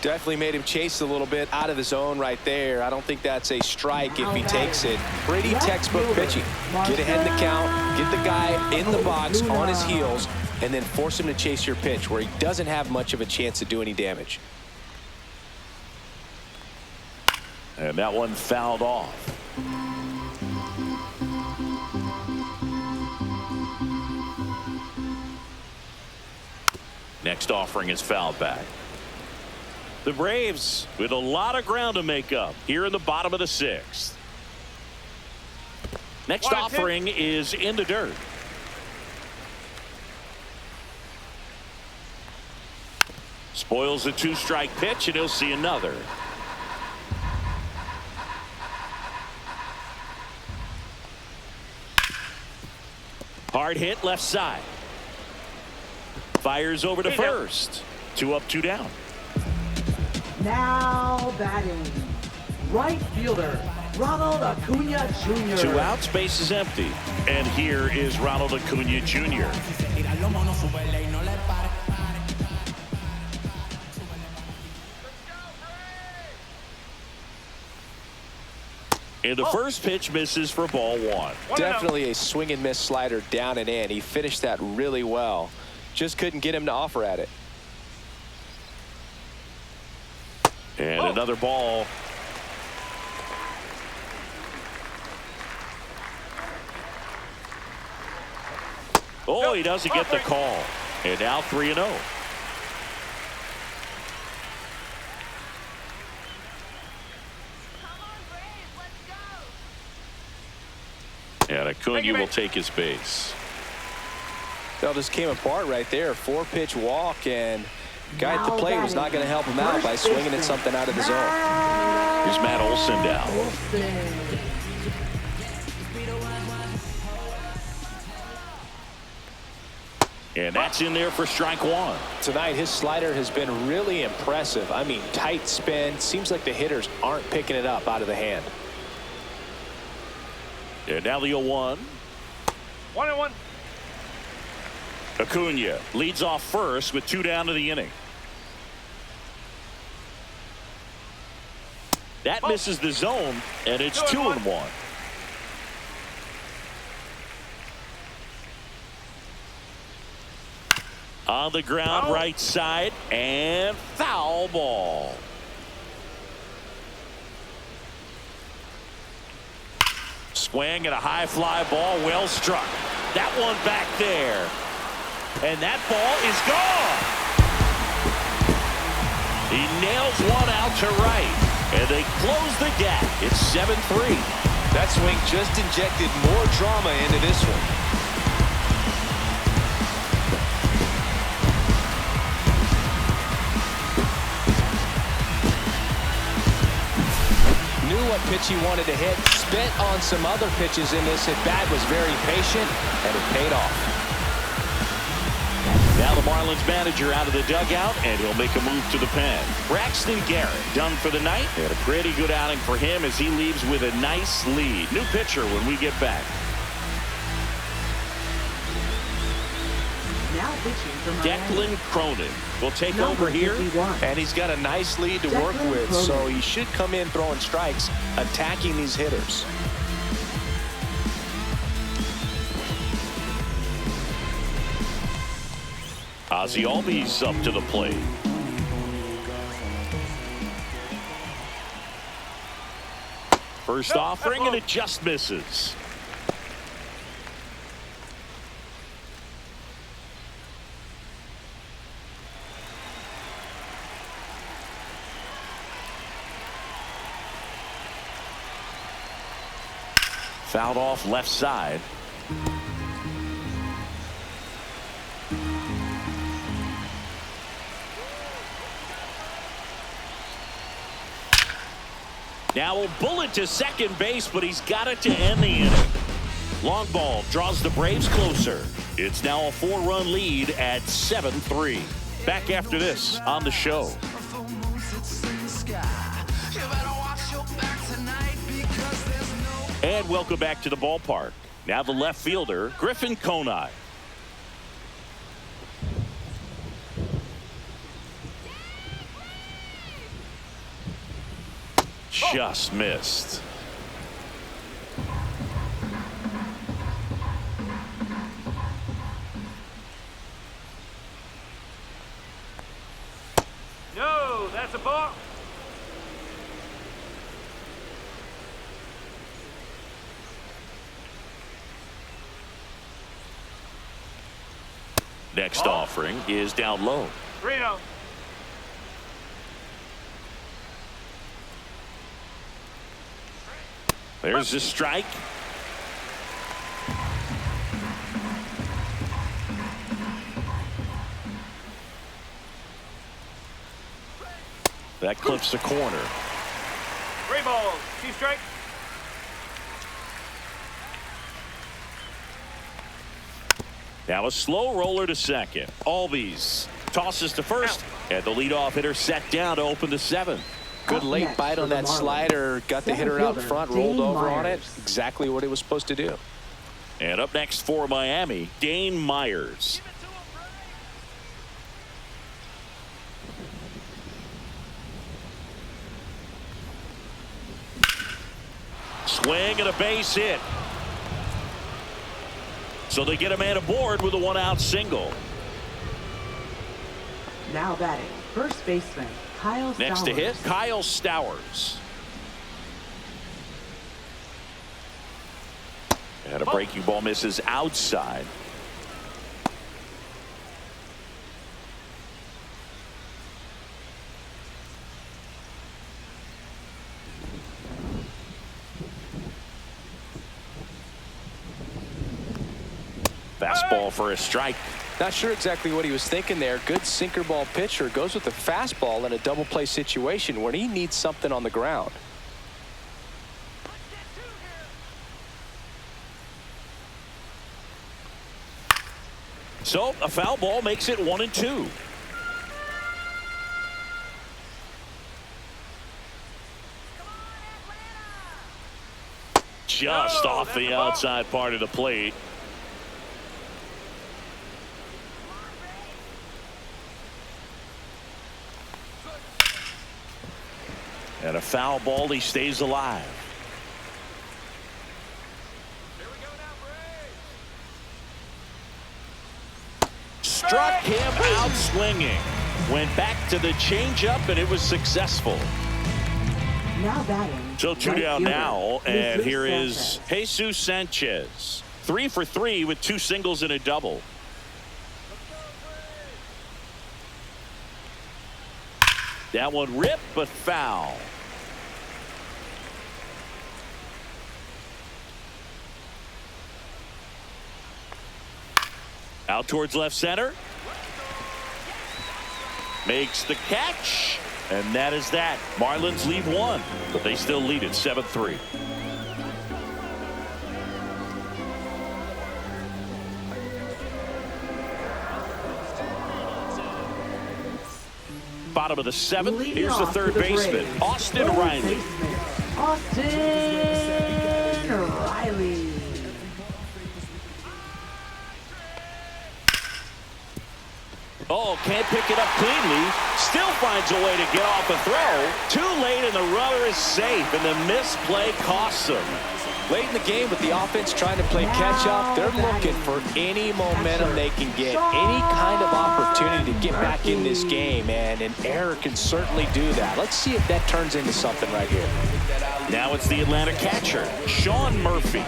Definitely made him chase a little bit out of the zone right there. I don't think that's a strike if he takes it. Pretty textbook pitching. Get ahead in the count, get the guy in the box on his heels, and then force him to chase your pitch where he doesn't have much of a chance to do any damage. And that one fouled off. Next offering is fouled back. The Braves with a lot of ground to make up here in the bottom of the 6th. Next offering is in the dirt. Spoils the 2-strike pitch, and he'll see another. Hard hit left side. Fires over to first. 2 up, 2 down. Now batting, right fielder, Ronald Acuna Jr. 2 outs, base is empty. And here is Ronald Acuna Jr. And the first pitch misses for ball 1. Definitely a swing and miss slider down and in. He finished that really well. Just couldn't get him to offer at it. And another ball. Oh, he doesn't get the call. And now 3-0. And Acuna will take his base. That just came apart right there. 4-pitch walk, and guy at the plate was not going to help him out by swinging at something out of the zone. Here's Matt Olson down. And that's in there for strike 1. Tonight, his slider has been really impressive. I mean, tight spin. Seems like the hitters aren't picking it up out of the hand. And now the 0-1. 1-1. Acuna leads off first with 2 down to the inning. That misses the zone, and it's 2-1. On the ground, right side, and foul ball. Swing and a high fly ball, well struck. That one back there. And that ball is gone. He nails one out to right. And they close the gap. It's 7-3. That swing just injected more drama into this one. Knew what pitch he wanted to hit. Spent on some other pitches in this at bat. Was very patient, and it paid off. Now the Marlins manager out of the dugout, and he'll make a move to the pen. Braxton Garrett done for the night. And a pretty good outing for him as he leaves with a nice lead. New pitcher when we get back. Now pitching for Miami. Declan Cronin will take Number over here. 51. And he's got a nice lead to work Declan with, Cronin. so he should come in throwing strikes, attacking these hitters. Ozzie Albies up to the plate. First offering, and it just misses. Fouled off left side. Now a bullet to second base, but he's got it to end the inning. Long ball draws the Braves closer. It's now a 4-run lead at 7-3. Back after this on the show. And welcome back to the ballpark. Now the left fielder, Griffin Conine. Just missed. No, that's a ball. Next offering is down low. 3-0. There's a strike. That clips the corner. 3 balls. 2 strikes. Now a slow roller to second. Albies tosses to first, and the leadoff hitter set down to open the 7th. Good late bite on that slider. Got the hitter out front, rolled over on it. Exactly what he was supposed to do. And up next for Miami, Dane Myers. Swing and a base hit. So they get a man aboard with a 1-out single. Now batting, first baseman Kyle Stowers. Next to hit, Kyle Stowers. And a breaking ball misses outside. Fastball for a strike. Not sure exactly what he was thinking there. Good sinker ball pitcher goes with the fastball in a double play situation when he needs something on the ground. So a foul ball makes it 1-2. Just off the outside part of the plate. And a foul ball, he stays alive. Struck him out swinging. Went back to the changeup, and it was successful. Now batting. So 2 right down fielder, now, and Jesus here is Sanchez. Jesus Sanchez. 3 for 3 with 2 singles and a double. That one ripped, but foul. Out towards left center. Makes the catch. And that is that. Marlins leave 1, but they still lead it 7-3. Bottom of the 7th. Leading Here's the off third for the baseman, Braves, Austin third Riley. baseman, Austin Riley. Oh, can't pick it up cleanly. Still finds a way to get off a throw. Too late, and the runner is safe, and the misplay costs him. Late in the game with the offense trying to play catch up, they're looking for any momentum they can get, any kind of opportunity to get back in this game, and an error can certainly do that. Let's see if that turns into something right here. Now it's the Atlanta catcher, Sean Murphy.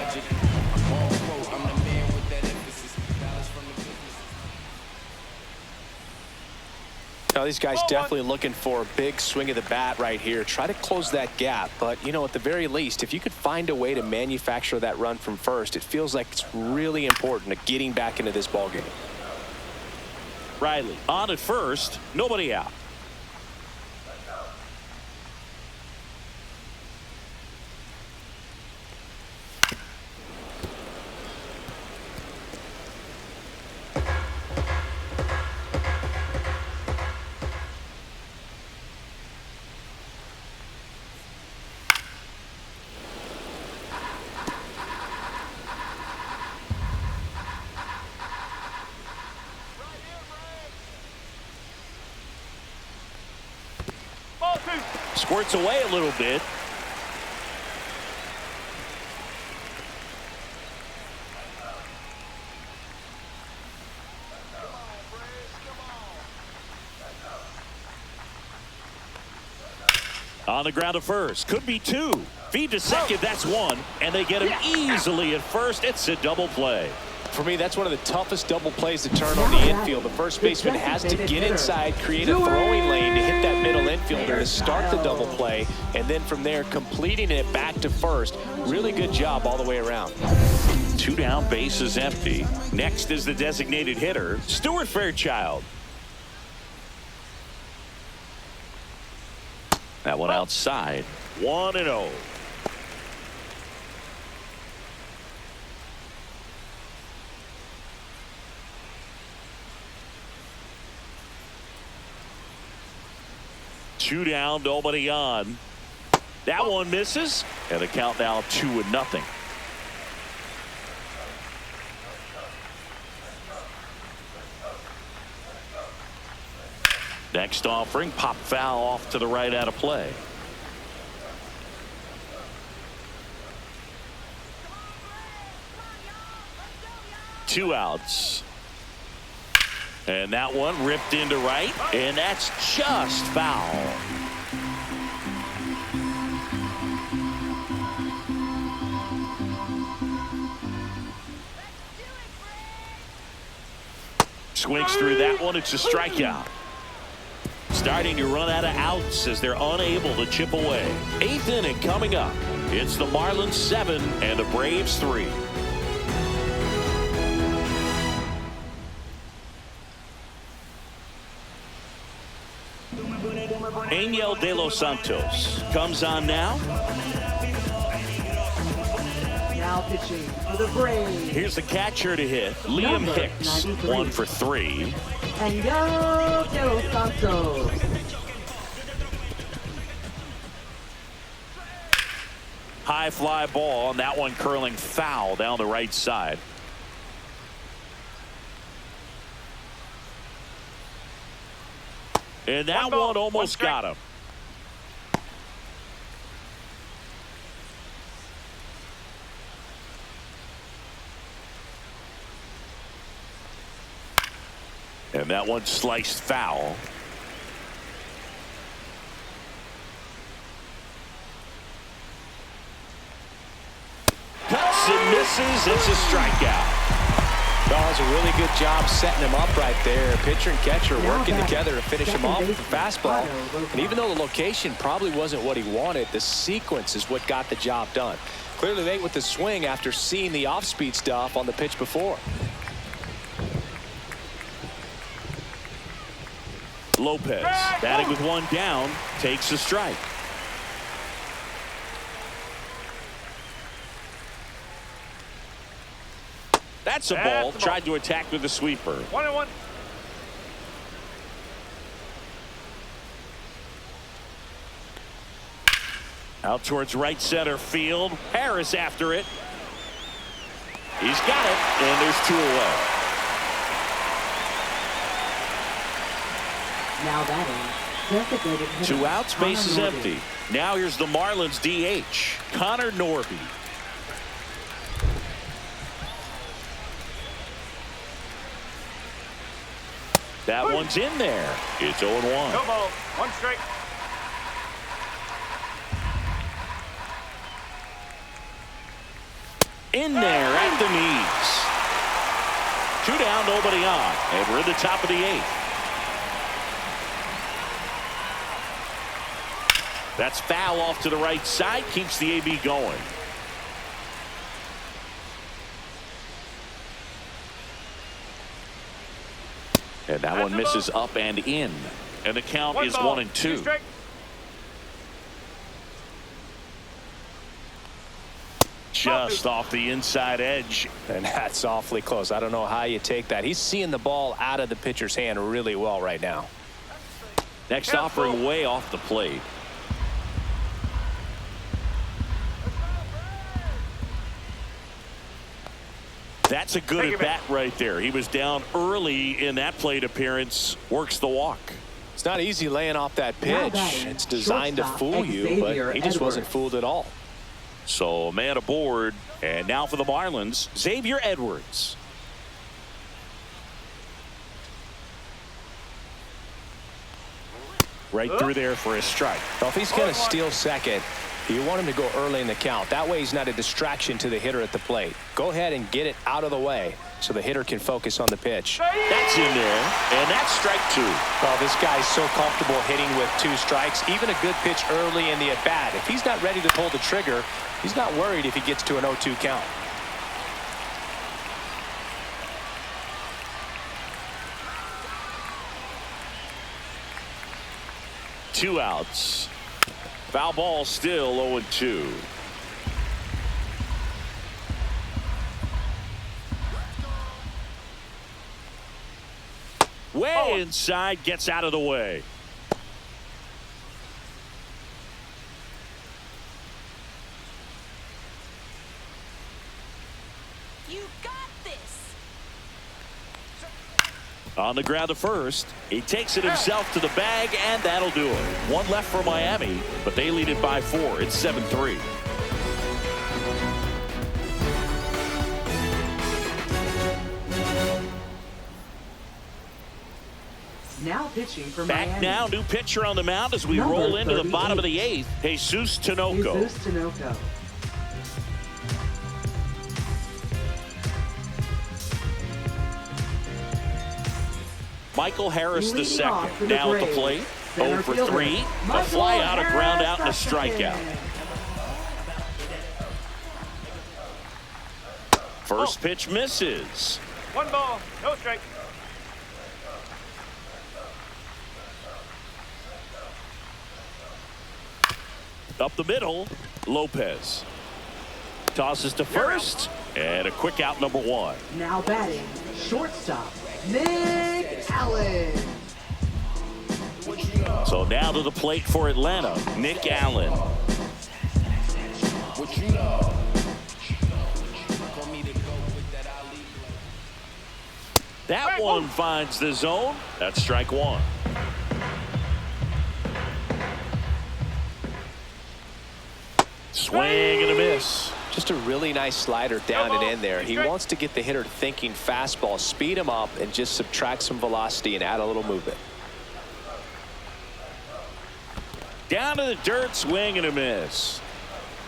Now, these guys definitely looking for a big swing of the bat right here. Try to close that gap. But, you know, at the very least, if you could find a way to manufacture that run from first, it feels like it's really important to getting back into this ballgame. Riley on at first, nobody out. Squirts away a little bit. On the ground to first. Could be 2. Feed to second. That's 1. And they get him easily at first. It's a double play. For me, that's one of the toughest double plays to turn on the infield. The first baseman has to get inside, create a throwing lane to hit that middle infielder to start the double play, and then from there completing it back to first. Really good job all the way around. 2 down, bases empty. Next is the designated hitter, Stuart Fairchild. That one outside. 1-0. Two down, nobody on. That one misses, and the count now 2-0. Next offering, pop foul off to the right out of play. Two outs. And that one ripped into right, and that's just foul. Swings through that one. It's a strikeout. Starting to run out of outs as they're unable to chip away. 8th inning coming up. It's the Marlins 7 and the Braves 3. Angel De Los Santos comes on now. Now pitching for the Braves. Here's the catcher to hit, Liam Number Hicks, 93. 1 for 3. Angel De Los Santos. High fly ball, and that one curling foul down the right side. And that one almost got him. And that one sliced foul. Cuts and misses. It's a strikeout. Well, that's a really good job setting him up right there. Pitcher and catcher working together to finish him off with the fastball. And even though the location probably wasn't what he wanted, the sequence is what got the job done. Clearly late with the swing after seeing the off-speed stuff on the pitch before. Lopez batting with one down, takes a strike. That's a ball. Tried to attack with a sweeper. 1-1. Out towards right center field. Harris after it. He's got it, and there's 2 away. Now batting. Designated hitter, 2 outs, bases Connor Norby. empty. Now here's the Marlins DH, Connor Norby. That one's in there. It's 0-1. No ball. 1 strike. In there at the knees. 2 down, nobody on. And we're in the top of the 8th. That's foul off to the right side. Keeps the AB going. And that one misses up and in. And the count is 1-2. Just off the inside edge. And that's awfully close. I don't know how you take that. He's seeing the ball out of the pitcher's hand really well right now. Next offering way off the plate. That's a good at bat right there. He was down early in that plate appearance. Works the walk. It's not easy laying off that pitch. It's designed to fool you, but he just wasn't fooled at all. So a man aboard, and now for the Marlins, Xavier Edwards. Right through there for a strike. Well, if he's going to steal second, you want him to go early in the count. That way he's not a distraction to the hitter at the plate. Go ahead and get it out of the way. so the hitter can focus on the pitch. That's in there, and that's strike two. Oh, this guy's so comfortable hitting with 2 strikes. Even a good pitch early in the at-bat. If he's not ready to pull the trigger, he's not worried if he gets to an 0-2 count. Two outs. Foul ball, still 0-2. Way inside, gets out of the way. You got this. On the ground to first. He takes it himself to the bag, and that'll do it. One left for Miami, but they lead it by 4. It's 7-3. Now pitching for Back Miami. now, new pitcher on the mound as we roll into the bottom of the 8th. Jesus Tinoco. Jesus Tinoco. Michael Harris the Leading off for second. the Now at the Braves, plate. center 0 for fielder, 3. A Michael fly out, a ground out, and a Harris the strikeout. second. First pitch misses. 1 ball, no strike. Up the middle, Lopez. Tosses to first, and a quick out, number 1. Now batting, shortstop, Nick Allen. So now to the plate for Atlanta, Nick Allen. That one finds the zone. That's strike 1. Swing and a miss. Just a really nice slider down and in there. He wants to get the hitter thinking fastball, speed him up, and just subtract some velocity and add a little movement. Down to the dirt, swing and a miss.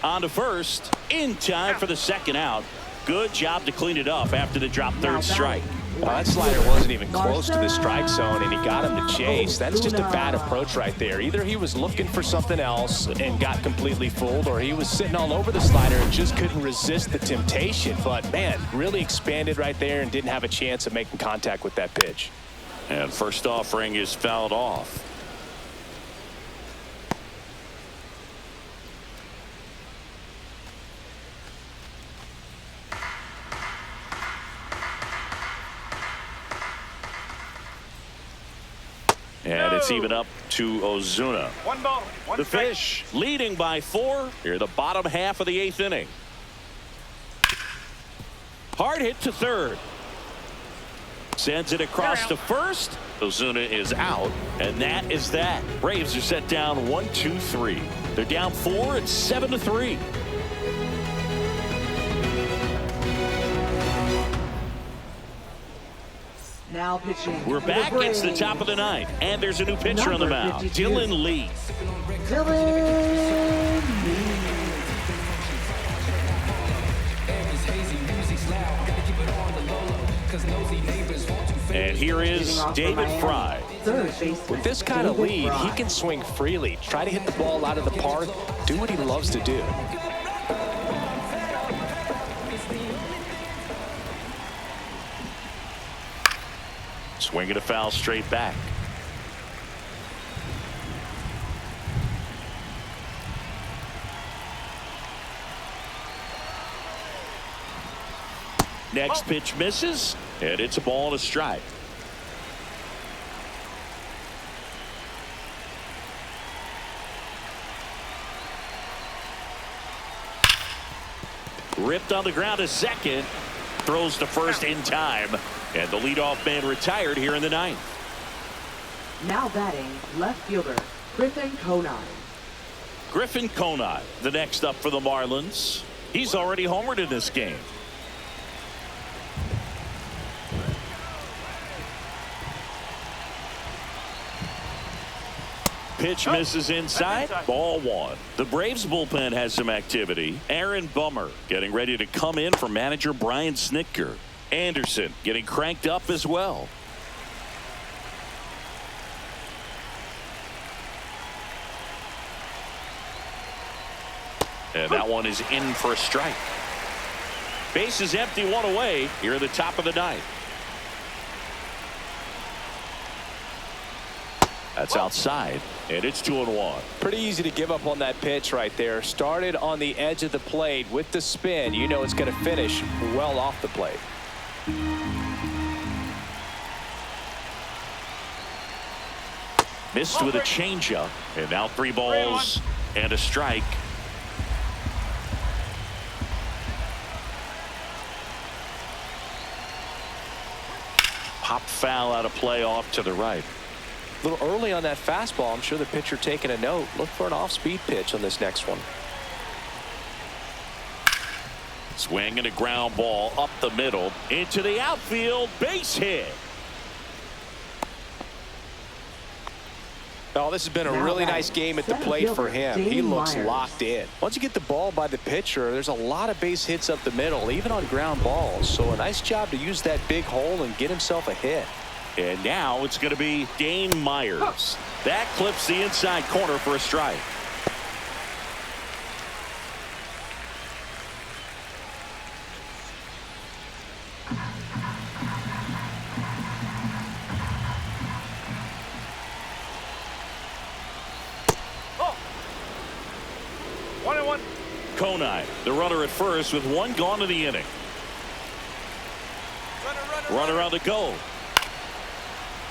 On to first, in time for the second out. Good job to clean it up after the drop third strike. Well, that slider wasn't even close to the strike zone, and he got him to chase. That's just a bad approach right there. Either he was looking for something else and got completely fooled, or he was sitting all over the slider and just couldn't resist the temptation. But, man, really expanded right there and didn't have a chance of making contact with that pitch. And first offering is fouled off. And it's even up to Ozuna. 1 ball, 1 The strike. Fish leading by 4 here the bottom half of the 8th inning. Hard hit to third. Sends it across to first. Ozuna is out, and that is that. Braves are set down 1-2-3. They're down 4. It's 7-3. Now pitching. We're for the back. It's the Braves, top of the 9th, and there's a new pitcher on the Number mound, 52. Dylan Lee. Dylan Lee. And here is Leading off for David Miami, Fry. Third baseman. With this kind of David lead, Fry. he can swing freely, try to hit the ball out of the park, do what he loves to do. Swinging a foul straight back. Next pitch misses, and it's a ball and a strike. Ripped on the ground to second. Throws to first in time. And the leadoff man retired here in the 9th. Now batting, left fielder, Griffin Conine. Griffin Conine, the next up for the Marlins. He's already homered in this game. Pitch misses inside. Ball 1. The Braves bullpen has some activity. Aaron Bummer getting ready to come in for manager Brian Snitker. Anderson getting cranked up as well. And that one is in for a strike. Base is empty, one away here at the top of the ninth. That's outside, and it's 2-1. Pretty easy to give up on that pitch right there. Started on the edge of the plate with the spin. You know it's going to finish well off the plate. Missed with a changeup, and now 3 balls and a strike. Pop foul out of play off to the right. A little early on that fastball. I'm sure the pitcher taking a note. Look for an off-speed pitch on this next one. Swing and a ground ball up the middle into the outfield. Base hit. Oh, this has been a really nice game at the plate for him. He looks locked in. Once you get the ball by the pitcher, there's a lot of base hits up the middle, even on ground balls. So a nice job to use that big hole and get himself a hit. And now it's going to be Dane Myers. That clips the inside corner for a strike. Oh. 1-1. Konai, the runner at first with 1 gone in the inning. Runner on the go.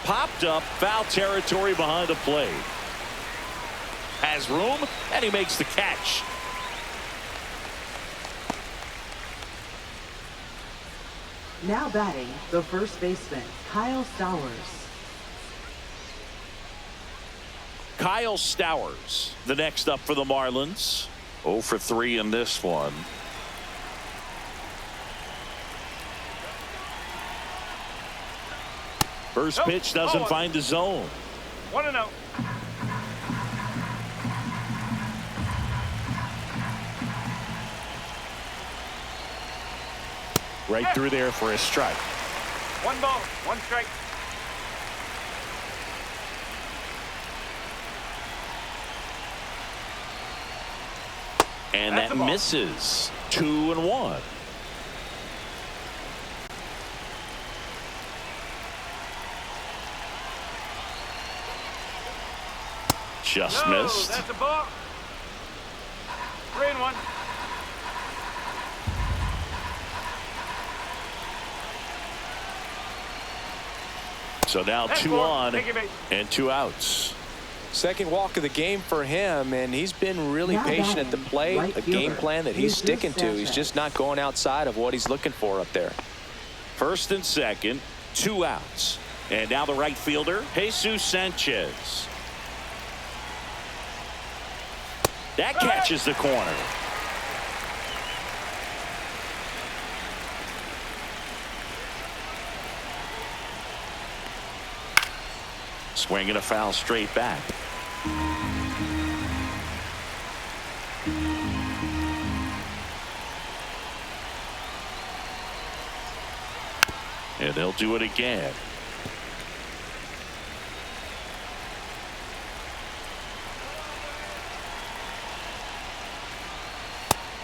Popped up, foul territory behind the plate. Has room, and he makes the catch. Now batting, the first baseman, Kyle Stowers. Kyle Stowers, the next up for the Marlins. 0 for 3 in this one. First pitch doesn't find the zone. 1-0. Right through there for a strike. 1 ball, 1 strike. And that misses. 2-1. Just missed. That's a ball. 3-1. So now That's 2 4. on Take your base. and 2 outs. Second walk of the game for him, and he's been really patient at the plate. A game plan that he's sticking to. He's just not going outside of what he's looking for up there. First and second, 2 outs. And now the right fielder, Jesus Sanchez. That catches the corner. Swing and a foul straight back. And they'll do it again.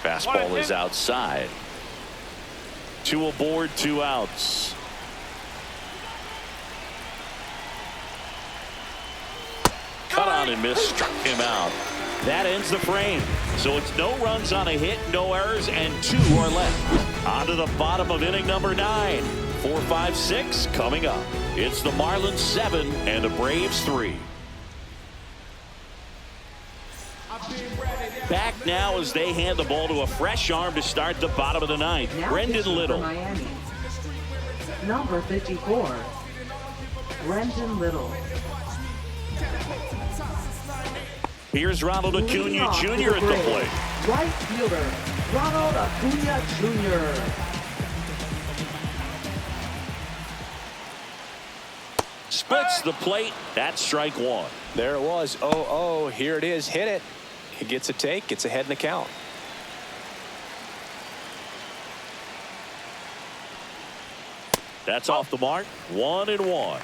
Fastball is outside. 2 aboard, 2 outs. Cut on and missed, struck him out. That ends the frame. So it's no runs on a hit, no errors, and 2 are left. On to the bottom of inning number 9. 4, 5, 6 coming up. It's the Marlins 7 and the Braves 3. Back now as they hand the ball to a fresh arm to start the bottom of the 9th. Now Brendan pitching for Little. Miami. Number 54, Brendan Little. Here's Ronald Acuna Jr. at the plate. Right fielder, Ronald Acuna Jr. Splits the plate. That's strike 1. There it was. 0-0. Here it is. Hit it. He gets a take. Gets ahead in the count. That's off the mark. 1-1.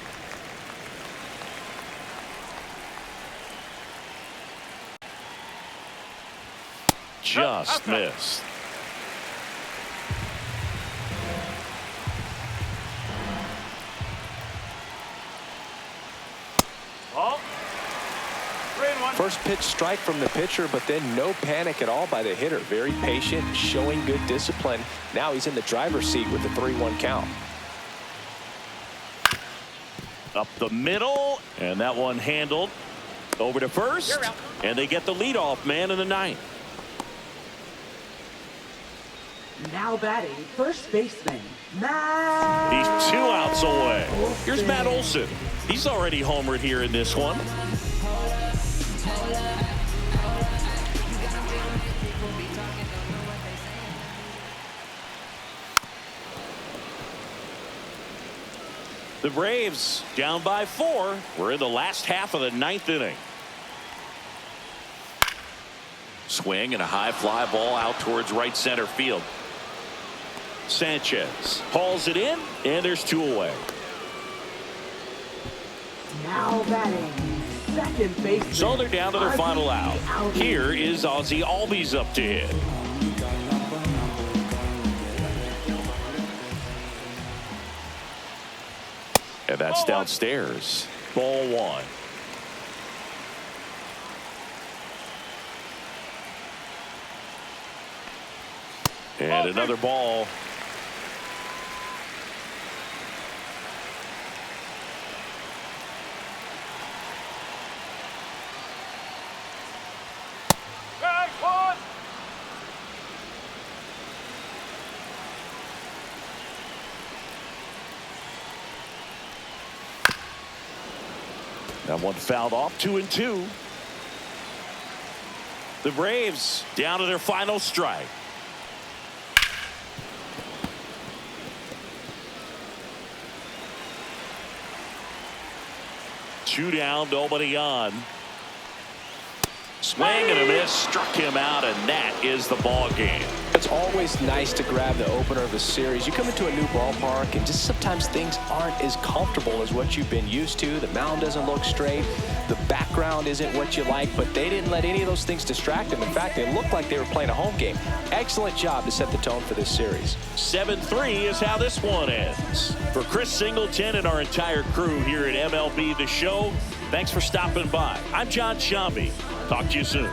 Just missed. Oh. 3-1. First pitch strike from the pitcher, but then no panic at all by the hitter. Very patient, showing good discipline. Now he's in the driver's seat with the 3-1 count. Up the middle, and that one handled over to first, and they get the leadoff man in the ninth. Now batting, first baseman, Matt. He's 2 outs away. Here's Matt Olson. He's already homered here in this one. The Braves down by 4. We're in the last half of the 9th inning. Swing and a high fly ball out towards right center field. Sanchez hauls it in, and there's 2 away. Now batting, second baseman. So they're down to their final out. Here is Ozzie Albies up to hit. And that's downstairs. Ball 1. And another ball. That one fouled off. 2-2. The Braves down to their final strike. Two down, nobody on. Swing and a miss, struck him out, and that is the ball game. It's always nice to grab the opener of a series. You come into a new ballpark, and just sometimes things aren't as comfortable as what you've been used to. The mound doesn't look straight. The background isn't what you like, but they didn't let any of those things distract them. In fact, they looked like they were playing a home game. Excellent job to set the tone for this series. 7-3 is how this one ends. For Chris Singleton and our entire crew here at MLB The Show, thanks for stopping by. I'm John Shambi. Talk to you soon.